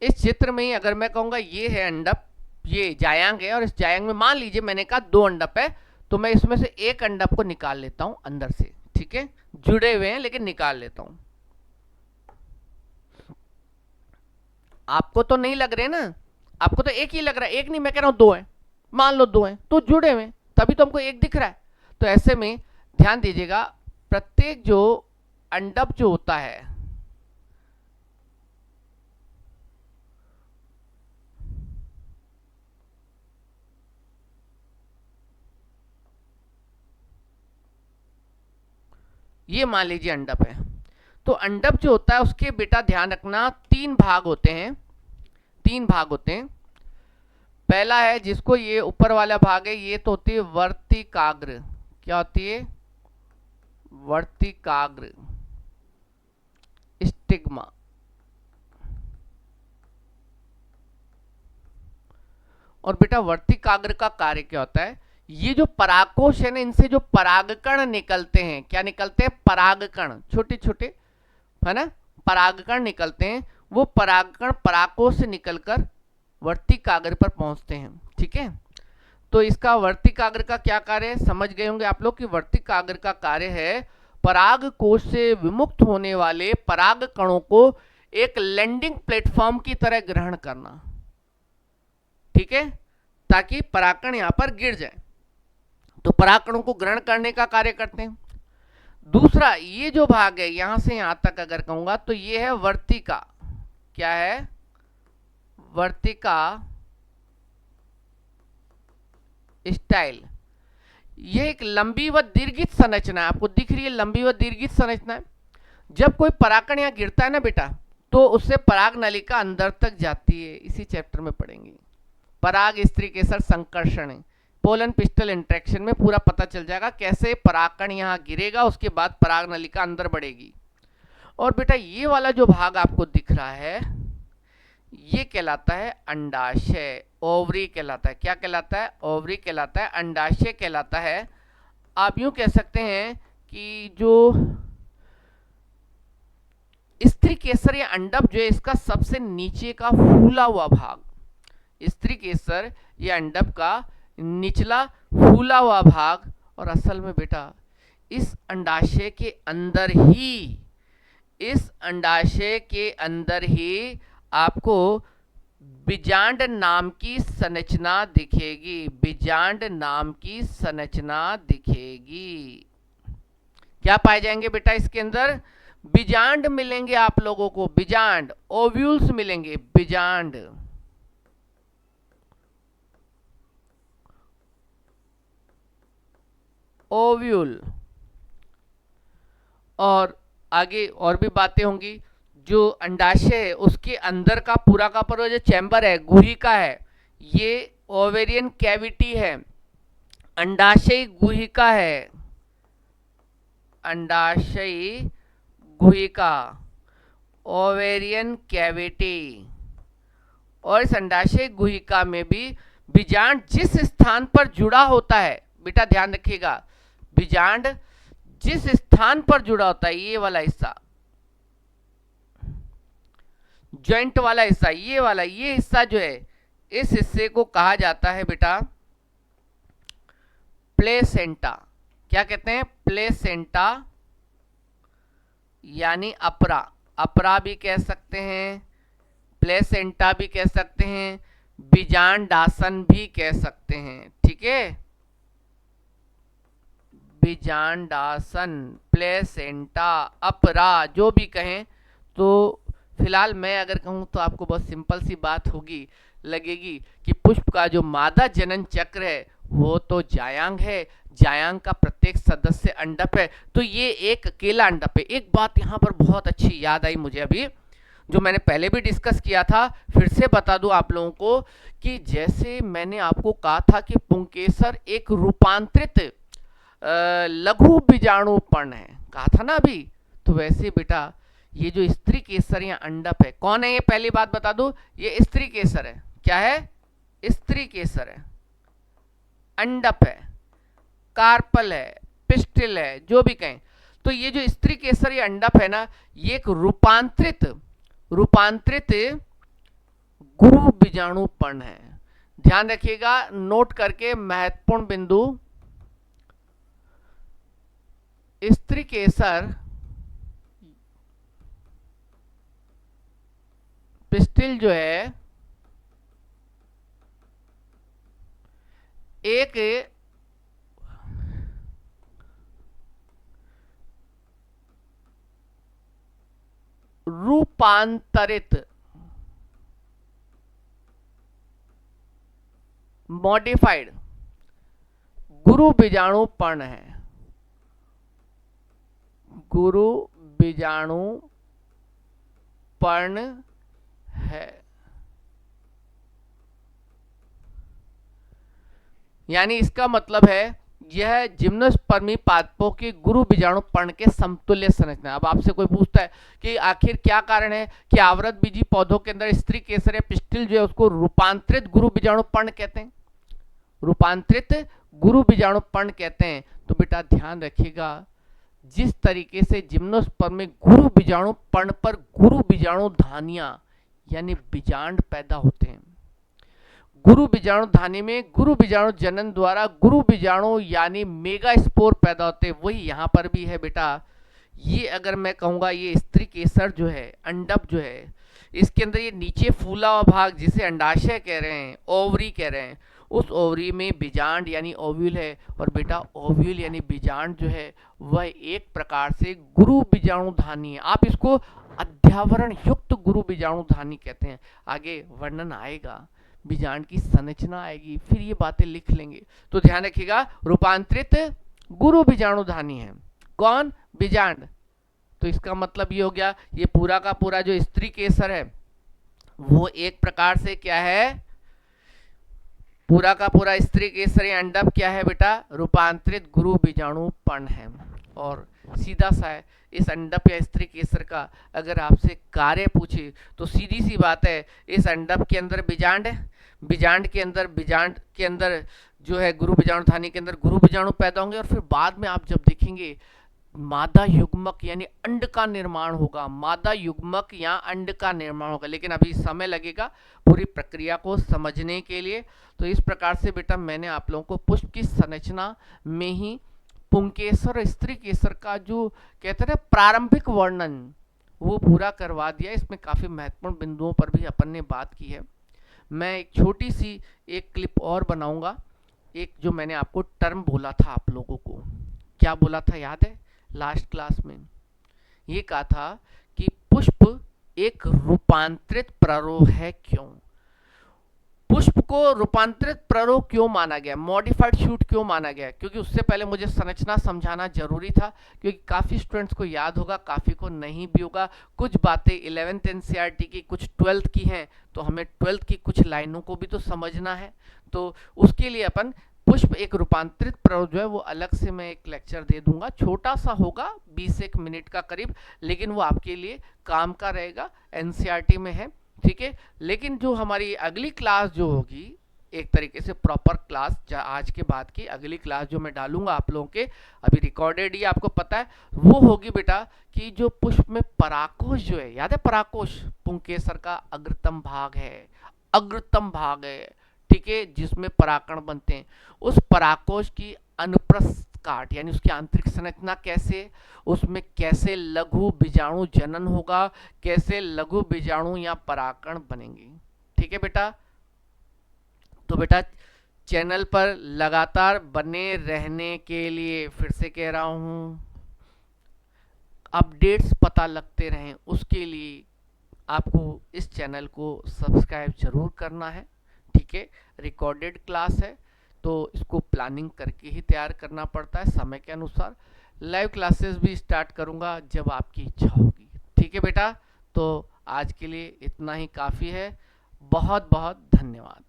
इस चित्र में ही अगर मैं कहूंगा ये है अंडप, ये जायांग है, और इस जायांग में मान लीजिए मैंने कहा 2 अंडप है, तो मैं इसमें से 1 अंडप को निकाल लेता हूं अंदर से, ठीक है, जुड़े हुए हैं लेकिन निकाल लेता हूं। आपको तो नहीं लग रहे ना, आपको तो एक ही लग रहा है, एक नहीं, मैं कह रहा हूं 2 है, मान लो 2 है तो जुड़े हुए हैं, तभी तो हमको एक दिख रहा है। तो ऐसे में ध्यान दीजिएगा, प्रत्येक जो अंडप जो होता है ये मान लीजिए अंडप है, तो अंडप जो होता है उसके बेटा ध्यान रखना 3 भाग होते हैं, 3 भाग होते हैं। पहला है जिसको ये ऊपर वाला भाग है, ये तो होती है वर्तिकाग्र, क्या होती है, वर्तिकाग्र स्टिग्मा। और बेटा वर्तिकाग्र का कार्य क्या होता है, ये जो परागकोश है ना, इनसे जो परागकण निकलते हैं, क्या निकलते हैं, परागकण, छोटे छोटे है ना, परागकण निकलते हैं, वो परागकण परागकोश से निकलकर वर्तिकाग्र पर पहुंचते हैं, ठीक है। तो इसका वर्तिकाग्र का क्या कार्य है, समझ गए होंगे आप लोग कि वर्तिकाग्र का कार्य है पराग कोश से विमुक्त होने वाले पराग कणों को एक लैंडिंग प्लेटफॉर्म की तरह ग्रहण करना, ठीक है, ताकि परागकण यहां पर गिर जाए। तो परागकणों को ग्रहण करने का कार्य करते हैं। दूसरा ये जो भाग है यहां से यहां तक अगर कहूंगा तो ये है वर्तिका, क्या है, वर्तिका स्टाइल। ये एक लंबी व दीर्घित संरचना है, आपको दिख रही है लंबी व दीर्घित संरचना है। जब कोई परागकण यहां गिरता है ना बेटा, तो उससे पराग नलिका अंदर तक जाती है, इसी चैप्टर में पढ़ेंगे। पराग स्त्री केसर संकर्षण है, पोलन पिस्टल इंट्रैक्शन में पूरा पता चल जाएगा कैसे परागकण यहां गिरेगा, उसके बाद पराग नलिका अंदर बढ़ेगी। और बेटा ये वाला जो भाग आपको दिख रहा है ये कहलाता है अंडाशय, ओवरी कहलाता है, क्या कहलाता है, ओवरी कहलाता है, अंडाशय कहलाता है। आप यूं कह सकते हैं कि जो स्त्री केसर या अंडप जो है इसका सबसे नीचे का फूला हुआ भाग, स्त्री केसर ये अंडप का निचला फूला हुआ भाग, और असल में बेटा इस अंडाशय के अंदर ही, इस अंडाशय के अंदर ही आपको बीजांड नाम की संरचना दिखेगी, बीजांड नाम की संरचना दिखेगी। क्या पाए जाएंगे बेटा इसके अंदर? बीजांड मिलेंगे आप लोगों को, बीजांड, ओव्यूल्स मिलेंगे, बीजांड। ओव्यूल। और आगे और भी बातें होंगी। जो अंडाशय है उसके अंदर का पूरा जो चैम्बर है, गुहिका है, ये ओवेरियन कैविटी है, अंडाशयी गुहिका है, अंडाशयी गुहिका, ओवेरियन कैविटी। और इस अंडाशय गुहिका में भी बीजांड जिस स्थान पर जुड़ा होता है, बेटा ध्यान रखिएगा, बीजांड जिस स्थान पर जुड़ा होता है, ये वाला हिस्सा, जॉइंट वाला हिस्सा, ये वाला, ये हिस्सा जो है, इस हिस्से को कहा जाता है बेटा प्लेसेंटा। क्या कहते हैं? प्लेसेंटा, यानी अपरा, अपरा भी कह सकते हैं, प्लेसेंटा भी कह सकते हैं, बीजांडासन भी कह सकते हैं। ठीक है, बीजांडासन, प्लेसेंटा, अपरा, जो भी कहें। तो फिलहाल मैं अगर कहूं तो आपको बहुत सिंपल सी बात होगी, लगेगी कि पुष्प का जो मादा जनन चक्र है वो तो जायांग है, जायांग का प्रत्येक सदस्य अंडप है, तो ये एक अकेला अंडप है। एक बात यहाँ पर बहुत अच्छी याद आई मुझे अभी, जो मैंने पहले भी डिस्कस किया था, फिर से बता दूं आप लोगों को, कि जैसे मैंने आपको कहा था कि पुंकेसर एक रूपांतरित लघु बीजाणु पर्ण है, कहा था ना अभी, तो वैसे बेटा ये जो स्त्री केसर या अंडप है, कौन है ये? पहली बात बता दूं, ये स्त्री केसर है। क्या है? स्त्री केसर है, अंडप है, कार्पल है, पिस्टिल है, जो भी कहें। तो ये जो स्त्री केसर या अंडप है ना, ये एक रूपांतरित गुरु बीजाणु पर्ण है। ध्यान रखिएगा, नोट करके महत्वपूर्ण बिंदु, स्त्री केसर, पिस्टिल जो है एक रूपांतरित, मॉडिफाइड गुरु बीजाणु पर्ण है, गुरु बीजाणु पर्ण है। यानी इसका मतलब है यह जिम्नोस्पर्मी पादपों के गुरु बीजाणु पर्ण के समतुल्य संरचना। अब आपसे कोई पूछता है कि आखिर क्या कारण है कि आवृत बीजी पौधों के अंदर स्त्री केसर या पिस्टिल जो है उसको रूपांतरित गुरु बीजाणु पर्ण कहते हैं, रूपांतरित गुरु बीजाणु पर्ण कहते हैं। तो बेटा ध्यान रखिएगा, जिस तरीके से जिम्नोस्पर्म में गुरु बीजाणु पर्ण पर गुरु बीजाणु धानियां यानी बीजांड पैदा होते हैं, गुरु बीजाणु धानी में गुरु बीजाणु जनन द्वारा गुरु बीजाणु यानी मेगा स्पोर पैदा होते हैं, वही यहाँ पर भी है बेटा। ये अगर मैं कहूँगा, ये स्त्री केसर जो है, अंडप जो है, इसके अंदर ये नीचे फूला हुआ भाग जिसे अंडाशय कह रहे हैं, ओवरी कह रहे हैं, उस ओवरी में बीजांड यानी ओव्यूल है। और बेटा ओव्यूल यानी बीजांड जो है वह एक प्रकार से गुरु बीजाणु धानी है। आप इसको अध्यावरण युक्त गुरु बीजाणु धानी कहते हैं। आगे वर्णन आएगा, बीजांड की संरचना आएगी, फिर ये बातें लिख लेंगे। तो ध्यान रखिएगा, रूपांतरित गुरु बीजाणु धानी है कौन? बीजांड। तो इसका मतलब ये हो गया, ये पूरा का पूरा जो स्त्री केसर है वो एक प्रकार से क्या है, पूरा का पूरा स्त्री केसर या अंडप क्या है बेटा? रूपांतरित गुरु बीजाणु पर्ण है। और सीधा सा है, इस अंडप या स्त्री केसर का अगर आपसे कार्य पूछे तो सीधी सी बात है, इस अंडप के अंदर बीजांड है, बीजांड के अंदर जो है गुरु बीजाणु धानी के अंदर गुरु बीजाणु पैदा होंगे, और फिर बाद में आप जब देखेंगे मादा युग्मक यानी अंड का निर्माण होगा, मादा युग्मक या अंड का निर्माण होगा, लेकिन अभी समय लगेगा पूरी प्रक्रिया को समझने के लिए। तो इस प्रकार से बेटा मैंने आप लोगों को पुष्प की संरचना में ही पुंकेसर और स्त्री केसर का जो कहते हैं प्रारंभिक वर्णन वो पूरा करवा दिया। इसमें काफी महत्वपूर्ण बिंदुओं पर भी अपन ने बात की है। मैं एक छोटी सी एक क्लिप और बनाऊंगा। एक जो मैंने आपको टर्म बोला था आप लोगों को, क्या बोला था याद है? लास्ट क्लास में ये कहा था कि पुष्प एक रूपांतरित प्ररोह है। क्यों पुष्प को रूपांतरित प्ररोह क्यों माना गया, मॉडिफाइड शूट क्यों माना गया? क्योंकि उससे पहले मुझे संरचना समझाना जरूरी था, क्योंकि काफी स्टूडेंट्स को याद होगा, काफी को नहीं भी होगा। कुछ बातें 11th एनसीईआरटी की, कुछ 12th की हैं, तो हमें 12th की कुछ लाइनों को भी तो समझना है। तो उसके लिए अपन पुष्प एक रूपांतरित प्ररोह जो है वो अलग से मैं एक लेक्चर दे दूंगा, छोटा सा होगा 20 मिनट का करीब, लेकिन वो आपके लिए काम का रहेगा, एनसीईआरटी में है, ठीक है। लेकिन जो हमारी अगली क्लास जो होगी, एक तरीके से प्रॉपर क्लास आज के बाद की अगली क्लास जो मैं डालूंगा आप लोगों के, अभी रिकॉर्डेड ही आपको पता है, वो होगी बेटा कि जो पुष्प में पराकोश जो है, याद है पराकोश पुंकेसर का अग्रतम भाग है, अग्रतम भाग है, ठीक है, जिसमें पराकण बनते हैं। उस पराकोश की अनुप्रस्थ काट यानी उसकी आंतरिक संरचना कैसे, उसमें कैसे लघु बीजाणु जनन होगा, कैसे लघु बीजाणु या पराकण बनेंगे, ठीक है बेटा। तो बेटा चैनल पर लगातार बने रहने के लिए फिर से कह रहा हूं, अपडेट्स पता लगते रहें, उसके लिए आपको इस चैनल को सब्सक्राइब जरूर करना है, ठीक है। रिकॉर्डेड क्लास है तो इसको प्लानिंग करके ही तैयार करना पड़ता है समय के अनुसार। लाइव क्लासेस भी स्टार्ट करूंगा जब आपकी इच्छा होगी, ठीक है बेटा। तो आज के लिए इतना ही काफ़ी है। बहुत बहुत धन्यवाद।